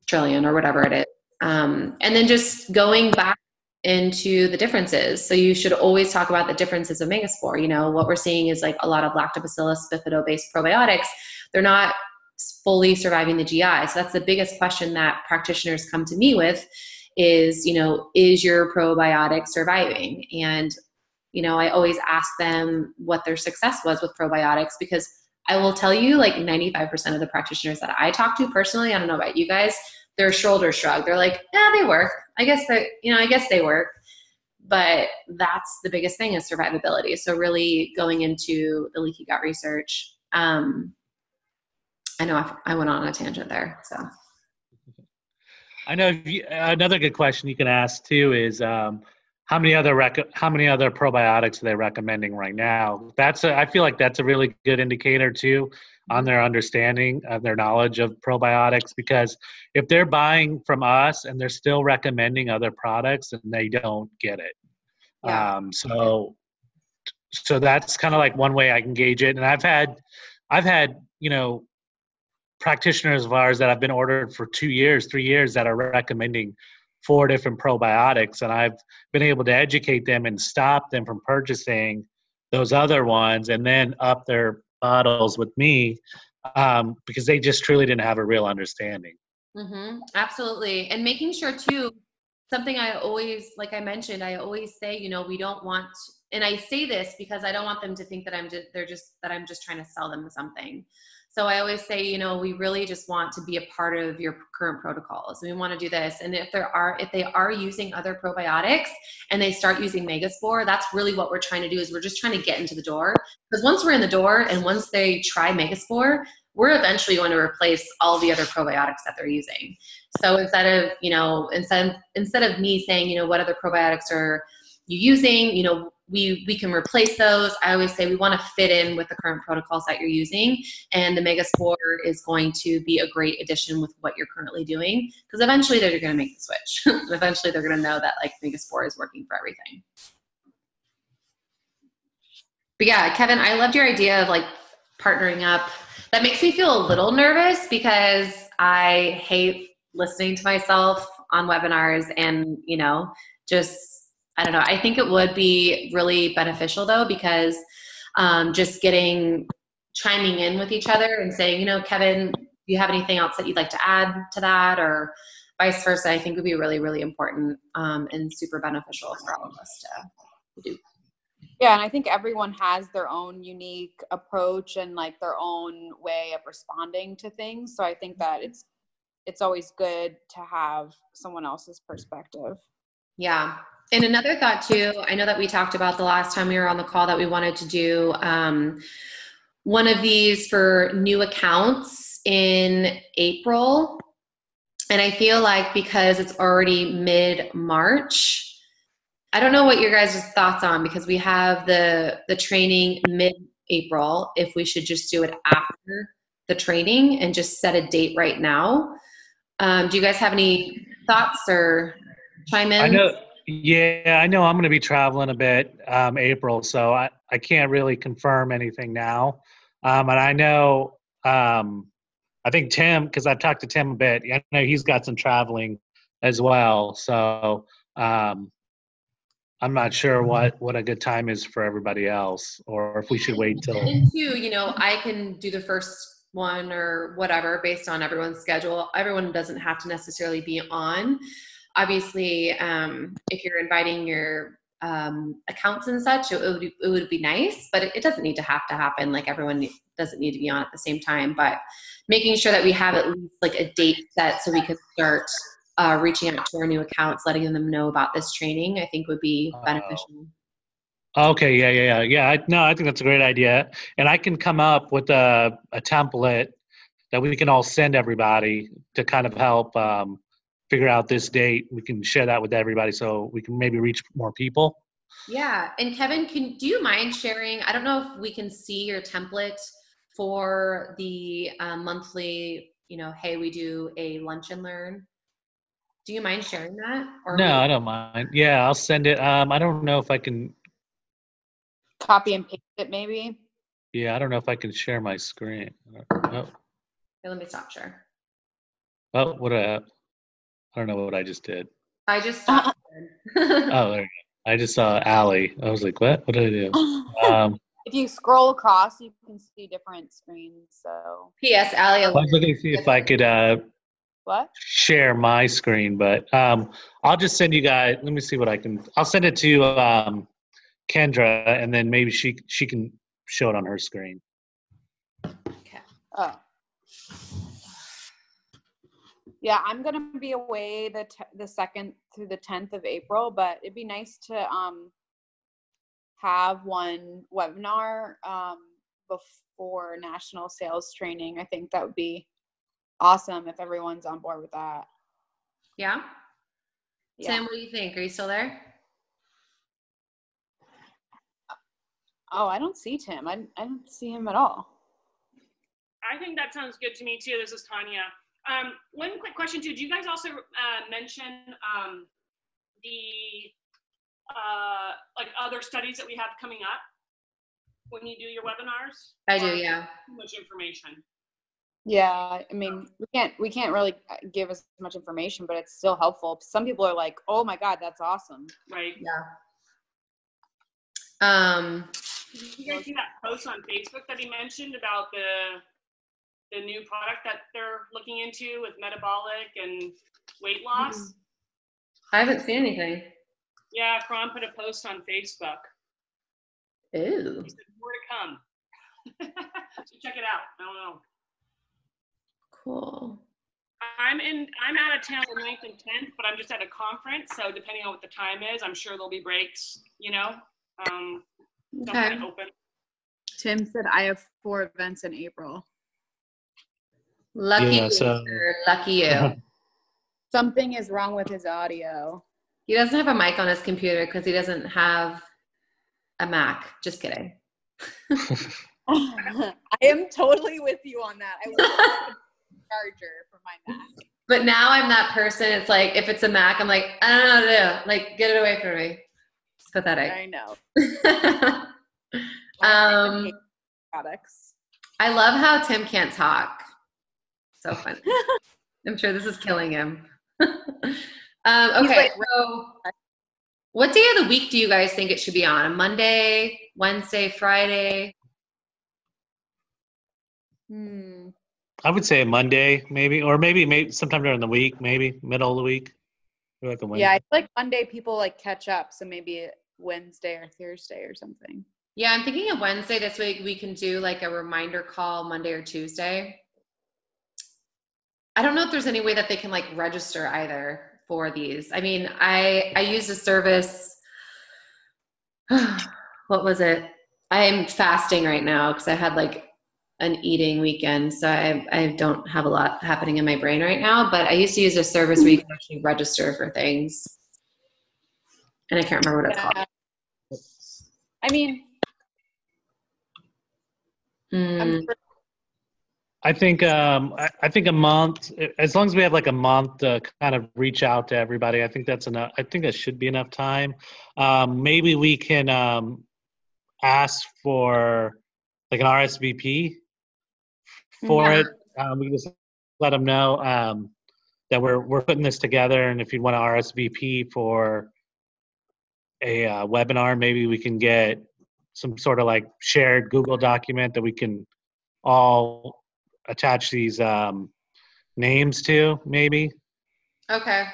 trillion or whatever it is. And then just going back into the differences. So you should always talk about the differences of Megaspore. What we're seeing is like a lot of Lactobacillus bifido-based probiotics, they're not fully surviving the GI. So that's the biggest question that practitioners come to me with is, is your probiotic surviving? And, I always ask them what their success was with probiotics, because I will tell you, like 95% of the practitioners that I talk to personally, I don't know about you guys, their shoulders shrug. They're like, yeah, they work. I guess they work. But that's the biggest thing, is survivability. So really going into the leaky gut research. I know I went on a tangent there. So I know another good question you can ask too is how many other probiotics are they recommending right now? I feel like that's a really good indicator too on their understanding of their knowledge of probiotics, because if they're buying from us and they're still recommending other products, then they don't get it. Yeah. So that's kind of like one way I can gauge it. And I've had practitioners of ours that have been ordered for 2 years, 3 years, that are recommending 4 different probiotics, and I've been able to educate them and stop them from purchasing those other ones, and then up their bottles with me, because they just truly didn't have a real understanding. Mm-hmm. Absolutely. And making sure too, something I always, like I mentioned, I always say, we don't want, and I say this because I don't want them to think that I'm just trying to sell them something. So I always say, we really just want to be a part of your current protocols. We want to do this. And if they are using other probiotics and they start using Megaspore, that's really what we're trying to do, is we're just trying to get into the door. Because once we're in the door and once they try Megaspore, we're eventually going to replace all the other probiotics that they're using. So instead of me saying, what other probiotics are you using, we can replace those. I always say we want to fit in with the current protocols that you're using, and the Megaspore is going to be a great addition with what you're currently doing, because eventually they're going to make the switch. Eventually they're going to know that like Megaspore is working for everything. But yeah, Kevin, I loved your idea of like partnering up. That makes me feel a little nervous, because I hate listening to myself on webinars and, I don't know. I think it would be really beneficial though, because just chiming in with each other and saying, Kevin, do you have anything else that you'd like to add to that, or vice versa, I think would be really, really important and super beneficial for all of us to do. Yeah, and I think everyone has their own unique approach and like their own way of responding to things. So I think that it's always good to have someone else's perspective. Yeah. And another thought too, I know that we talked about the last time we were on the call that we wanted to do one of these for new accounts in April. And I feel like because it's already mid-March, I don't know what your guys' thoughts on, because we have the training mid-April, if we should just do it after the training and just set a date right now. Do you guys have any thoughts or chime in? I know I'm going to be traveling a bit April, so I can't really confirm anything now. And I know, I think Tim, because I've talked to Tim a bit, I know he's got some traveling as well. So I'm not sure what a good time is for everybody else, or if we should wait till. And two, I can do the first one or whatever based on everyone's schedule. Everyone doesn't have to necessarily be on. Obviously, if you're inviting your accounts and such, it would be nice, but it doesn't need to happen. Like everyone doesn't need to be on at the same time, but making sure that we have at least like a date set so we can start reaching out to our new accounts, letting them know about this training, I think would be beneficial. Okay. Yeah. I think that's a great idea. And I can come up with a template that we can all send everybody to kind of help figure out this date. We can share that with everybody so we can maybe reach more people. Yeah. And Kevin, do you mind sharing? I don't know if we can see your template for the monthly, hey, we do a lunch and learn. Do you mind sharing that? Or no, I don't mind. Yeah, I'll send it. I don't know if I can copy and paste it maybe. Yeah, I don't know if I can share my screen. Oh. Okay, let me stop share. Oh, I don't know what I just did. I just stopped. Oh, there you go. I just saw Allie. I was like, what? What did I do? If you scroll across, you can see different screens. So. P.S. Allie. I was looking to see if I could share my screen, but I'll just send you guys. Let me see what I can. I'll send it to Kendra, and then maybe she can show it on her screen. Okay. Oh. Yeah, I'm gonna be away the 2nd through the 10th of April, but it'd be nice to have one webinar before national sales training. I think that would be awesome if everyone's on board with that. Yeah. Tim, what do you think? Are you still there? Oh, I don't see Tim. I don't see him at all. I think that sounds good to me too. This is Tanya. One quick question too. Do you guys also mention the like other studies that we have coming up when you do your webinars? I do, yeah. Too much information. Yeah, I mean, we can't really give as much information, but it's still helpful. Some people are like, "Oh my God, that's awesome!" Right. Yeah. Did you guys see that post on Facebook that he mentioned about the new product that they're looking into with metabolic and weight loss? I haven't seen anything. Yeah, Cron put a post on Facebook. Ooh. He said, more to come. So check it out. I don't know. Cool. I'm out of town the 9th and 10th, but I'm just at a conference. So depending on what the time is, I'm sure there'll be breaks, Okay. Open. Tim said I have 4 events in April. Lucky you, sir. Lucky you. Something is wrong with his audio. He doesn't have a mic on his computer because he doesn't have a Mac. Just kidding. I am totally with you on that. I want a charger for my Mac. But now I'm that person. It's like, if it's a Mac, I'm like, I don't know what to do. Like, get it away from me. It's pathetic. I know. Products. I love how Tim can't talk. So funny. I'm sure this is killing him. Okay, so what day of the week do you guys think it should be on? A Monday, Wednesday, Friday? I would say a Monday, maybe, or maybe sometime during the week, maybe middle of the week. Yeah, I feel like Monday people like catch up, so maybe Wednesday or Thursday or something. Yeah, I'm thinking of Wednesday this week. We can do like a reminder call Monday or Tuesday. I don't know if there's any way that they can like register either for these. I mean, I used a service. What was it? I'm fasting right now because I had like an eating weekend. So I don't have a lot happening in my brain right now, but I used to use a service where you can actually register for things. And I can't remember what it's called. I mean, I think a month, as long as we have like a month to kind of reach out to everybody, I think that's enough. I think that should be enough time. Maybe we can ask for like an RSVP for it. We can just let them know that we're putting this together, and if you want to RSVP for a webinar, maybe we can get some sort of like shared Google document that we can all attach these names to, maybe. Okay.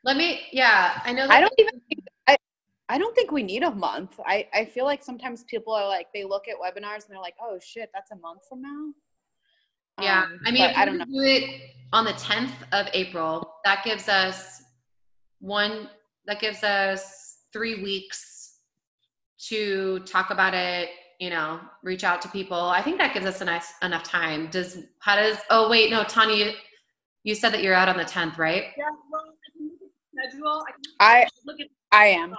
I know that I don't even think I don't think we need a month. I feel like sometimes people are like, they look at webinars and they're like, oh shit, that's a month from now. Yeah. I mean, if I we don't know. do it on the 10th of April, that gives us 3 weeks to talk about it, reach out to people. I think that gives us enough time. Oh wait, no, Tanya, you said that you're out on the 10th, right? Yeah, well, I can look at the schedule. I am.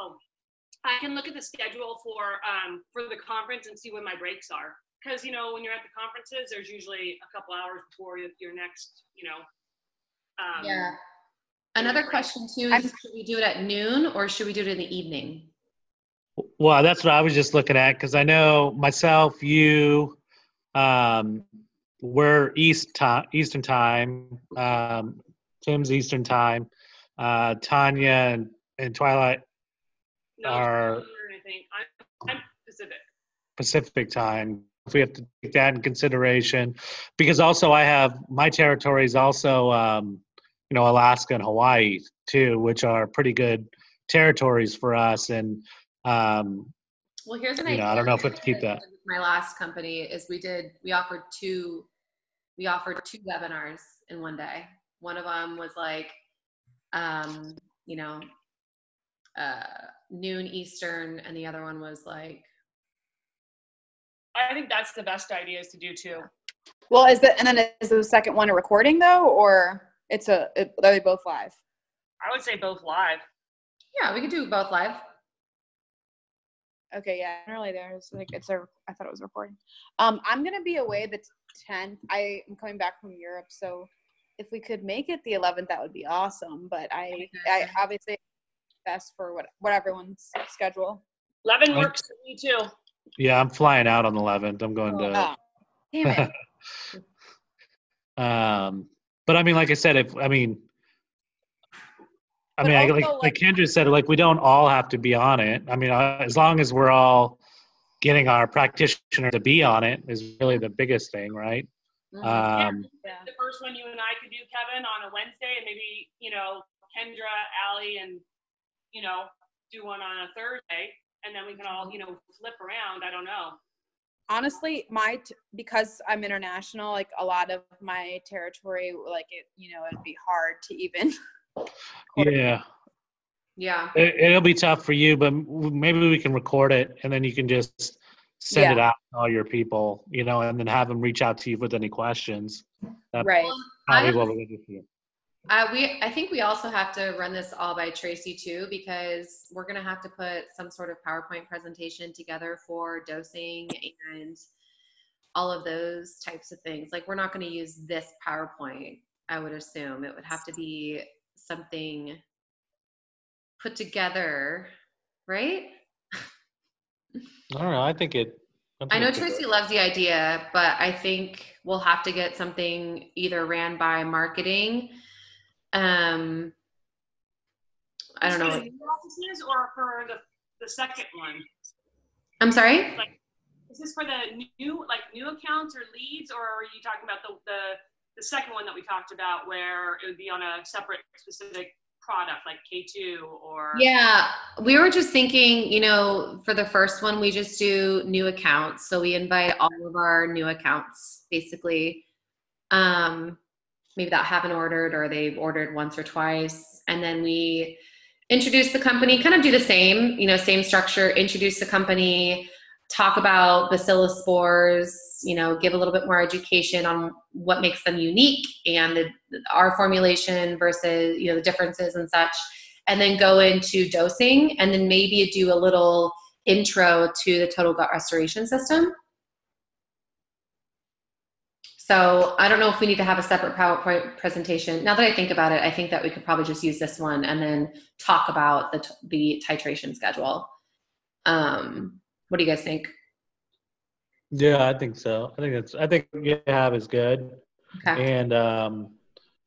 I can look at the schedule for the conference and see when my breaks are. Because, when you're at the conferences, there's usually a couple hours before your next, yeah. Another question too is, should we do it at noon or should we do it in the evening? Well, that's what I was just looking at, because I know myself, you, we're Eastern time, Tim's Eastern time, Tanya and Twilight are I think I'm Pacific time. If we have to take that in consideration, because also I have my territories also, Alaska and Hawaii too, which are pretty good territories for us. And well, here's an idea. I don't know if we have to keep that. My last company is we offered two webinars in one day. One of them was like, noon Eastern, and the other one was like. I think that's the best idea is to do two. Well, is the second one a recording though, or are they both live? I would say both live. Yeah, we could do both live. Okay, yeah. Generally, there's like I thought it was recording. I'm gonna be away the 10th. I am coming back from Europe, so if we could make it the 11th, that would be awesome. But I obviously best for what everyone's schedule. 11 works for me too. Yeah, I'm flying out on the 11th. I'm going to. Damn it. But I mean, like I said, like Kendra said, like we don't all have to be on it. I mean, as long as we're all getting our practitioner to be on it is really the biggest thing, right? Mm-hmm. The first one you and I could do, Kevin, on a Wednesday, and maybe Kendra, Allie, and do one on a Thursday. And then we can all, flip around. I don't know. Honestly, because I'm international, like a lot of my territory, like it'd be hard to even. Yeah. It'll be tough for you, but maybe we can record it and then you can just send it out to all your people, and then have them reach out to you with any questions. That's right. Probably what we're going to do for you. I think we also have to run this all by Tracy too, because we're going to have to put some sort of PowerPoint presentation together for dosing and all of those types of things. Like, we're not going to use this PowerPoint, I would assume. It would have to be something put together, right? I don't know. I know Tracy loves the idea, but I think we'll have to get something either ran by marketing. I don't know. For the new offices or for the second one? I'm sorry? Is this for the new accounts or leads, or are you talking about the second one that we talked about where it would be on a separate specific product like K2 or? Yeah, we were just thinking, for the first one, we just do new accounts. So we invite all of our new accounts, basically. Maybe that haven't ordered or they've ordered once or twice. And then we introduce the company, kind of do the same, same structure, introduce the company, talk about bacillus spores, give a little bit more education on what makes them unique and our formulation versus, the differences and such, and then go into dosing and then maybe do a little intro to the Total Gut Restoration System. So I don't know if we need to have a separate PowerPoint presentation. Now that I think about it, I think that we could probably just use this one and then talk about the titration schedule. What do you guys think? Yeah, I think so. I think you have is good. Okay. And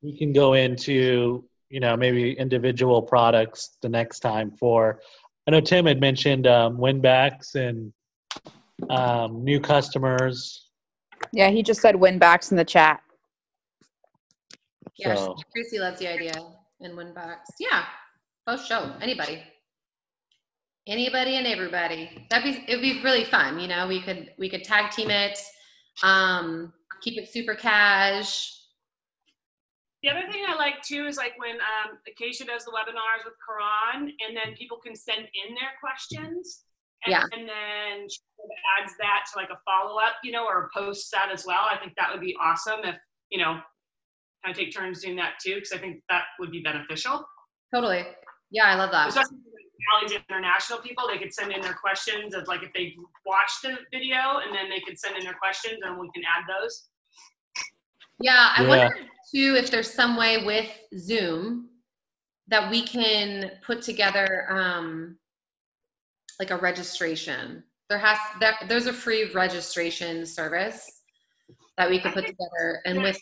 we can go into, maybe individual products the next time I know Tim had mentioned win-backs and new customers. Yeah, he just said win-backs in the chat. Yeah, Tracy loves the idea and win-backs. Yeah, both show anybody. Anybody and everybody. It'd be really fun. You know, we could tag team it, keep it super cash. The other thing I like too is like when Acacia does the webinars with Karan, and then people can send in their questions. And then she adds that to like a follow-up, you know, or posts that as well. I think that would be awesome if, you know, kind of take turns doing that too, because I think that would be beneficial. Totally. Yeah, I love that. Especially Allie's international people, they could send in their questions of like if they watched the video, and then they could send in their questions and we can add those. Yeah, I wonder too if there's some way with Zoom that we can put together like a registration. There's a free registration service that we could put together, and with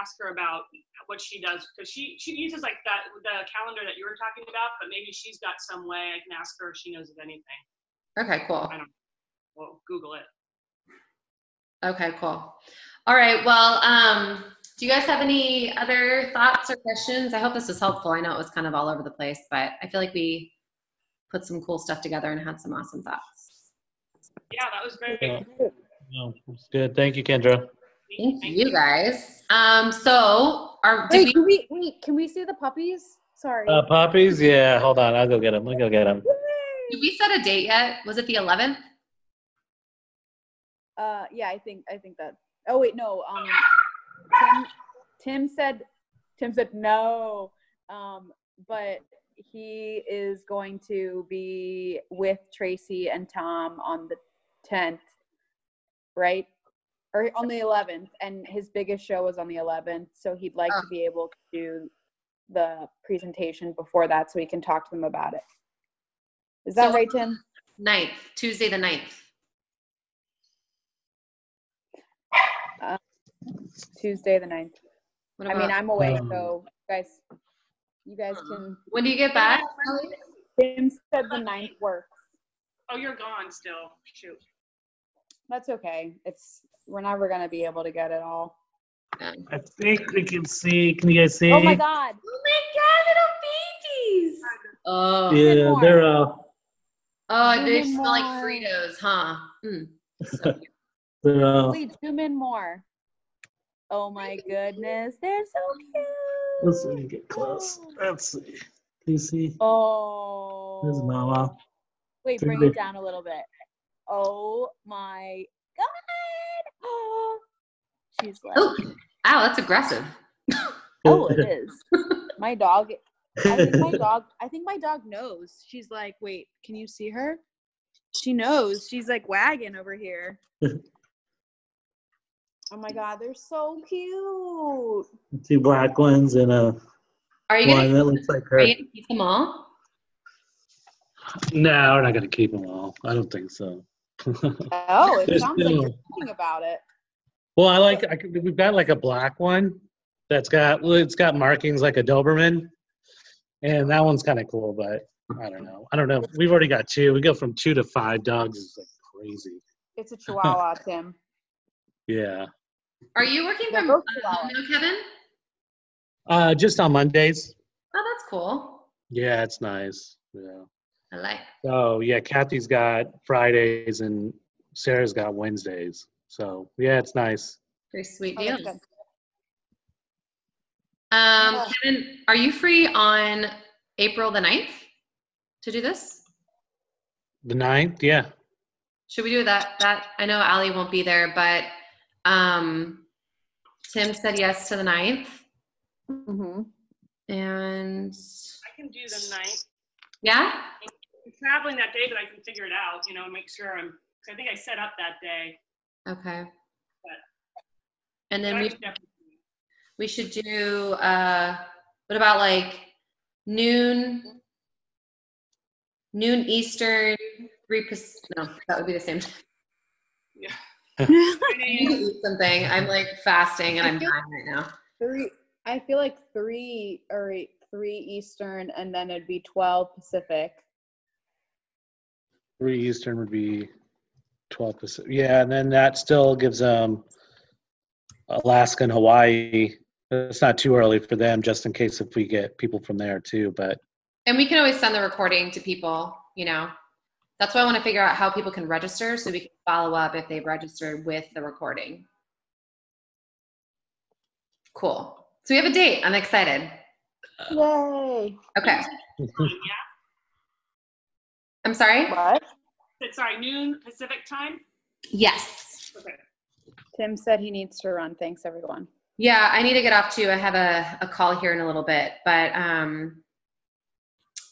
ask her about what she does, because she uses like that the calendar that you were talking about, but maybe she's got some way I can ask her if she knows of anything. Okay, cool. I don't know. We'll Google it. Okay, cool. All right. Well, do you guys have any other thoughts or questions? I hope this was helpful. I know it was kind of all over the place, but I feel like we put some cool stuff together and had some awesome thoughts. Yeah, that was great. No, it's good. Thank you, Kendra. Thank you guys. So Can we see the puppies? Sorry. Puppies? Yeah, hold on. I'll go get them. Let me go get them. Did we set a date yet? Was it the 11th? Yeah, I think that. Oh wait, no. Tim said no. But he is going to be with Tracy and Tom on the 10th, right? Or on the 11th, and his biggest show was on the 11th, so he'd like to be able to do the presentation before that so he can talk to them about it. Is that right, Tim? 9th, Tuesday the 9th. Tuesday the 9th. I mean, I'm away, so you guys can. When do you get back? Tim said the 9th works. Oh, you're gone still. Shoot. That's okay. We're never gonna be able to get it all. I think we can see. Can you guys see? Oh my God! Oh my God, little babies! Oh yeah, they're Oh, they smell like Fritos, huh? So they're Please zoom in more. Oh my goodness, they're so cute. Let's see, get close. Let's see. Can you see? Oh. This is Mama. Wait, bring it down a little bit. Oh my God! Oh, she's like. Oh, ow, that's aggressive. Oh, it is. My dog. I think my dog knows. She's like, wait, can you see her? She knows. She's like wagging over here. Oh my God, they're so cute. 2 black ones and a one that looks like her. Are you gonna keep them all? No, we're not gonna keep them all. I don't think so. Oh, it sounds like you're thinking about it. Well, we've got like a black one it's got markings like a Doberman, and that one's kind of cool, but I don't know. We've already got 2. We go from 2 to 5 dogs. It's like crazy. It's a Chihuahua, Tim. Yeah. Are you working from home now, Kevin? Just on Mondays. Oh, that's cool. Yeah, it's nice. Yeah. I like. So yeah, Kathy's got Fridays and Sarah's got Wednesdays. So yeah, it's nice. Very sweet Oh, deal. that's good. Kevin, are you free on April the 9th to do this? The 9th, yeah. Should we do that? I know Allie won't be there, but Tim said yes to the 9th. Mm-hmm. And I can do the 9th. Yeah? I'm traveling that day, but I can figure it out, make sure I think I set up that day. Okay. But, and then we should do, what about like noon Eastern, 3 Pacific? No, that would be the same time. Yeah. Eat something. I'm like fasting and I'm dying right now. I feel like 3 Eastern, and then it'd be 12 Pacific. 3 Eastern would be 12 Pacific. Yeah, and then that still gives Alaska and Hawaii. It's not too early for them, just in case if we get people from there too. But And we can always send the recording to people, you know. That's why I want to figure out how people can register so we can follow up if they've registered with the recording. Cool. So we have a date. I'm excited. Yay. Okay. Yeah. I'm sorry? What? Sorry, noon Pacific time? Yes. Okay. Tim said he needs to run. Thanks, everyone. Yeah, I need to get off too. I have a call here in a little bit. But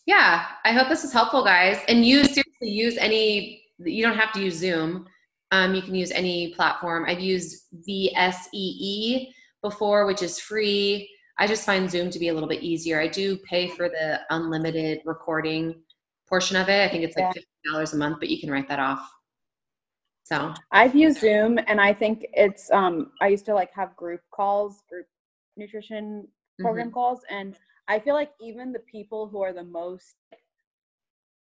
yeah, I hope this was helpful, guys. And seriously use any, you don't have to use Zoom. You can use any platform. I've used VSEE before, which is free. I just find Zoom to be a little bit easier. I do pay for the unlimited recording portion of it. I think it's like $50 a month, but you can write that off. So I've used Zoom, and I think it's I used to like have group nutrition program calls, and I feel like even the people who are the most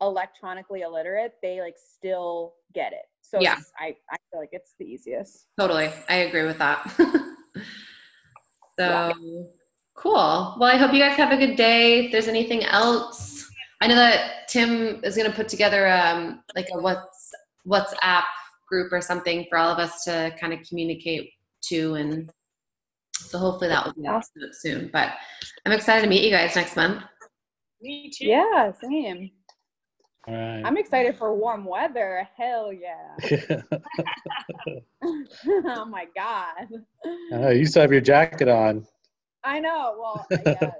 electronically illiterate, they like still get it. So yeah, I feel like it's the easiest. Totally. I agree with that. So cool. Well, I hope you guys have a good day. If there's anything else, I know that Tim is going to put together like a WhatsApp group or something for all of us to kind of communicate to, and so hopefully that will be out soon. But I'm excited to meet you guys next month. Me too. Yeah, same. All right. I'm excited for warm weather. Hell yeah. Oh my God. You still have your jacket on. I know. Well, yeah.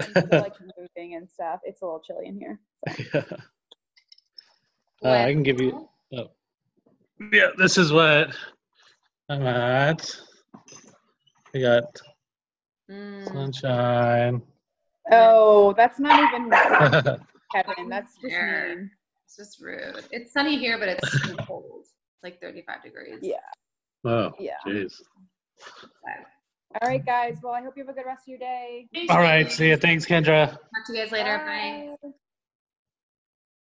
I'm still like moving and stuff. It's a little chilly in here. So. I can give you. Oh. Yeah, this is what I'm at. We got sunshine. Oh, that's not even Kevin. That's just mean. It's just rude. It's sunny here, but it's so cold. It's like 35 degrees. Yeah. Oh, yeah. Jeez. All right, guys. Well, I hope you have a good rest of your day. All right. See you. Thanks, Kendra. Talk to you guys later. Bye.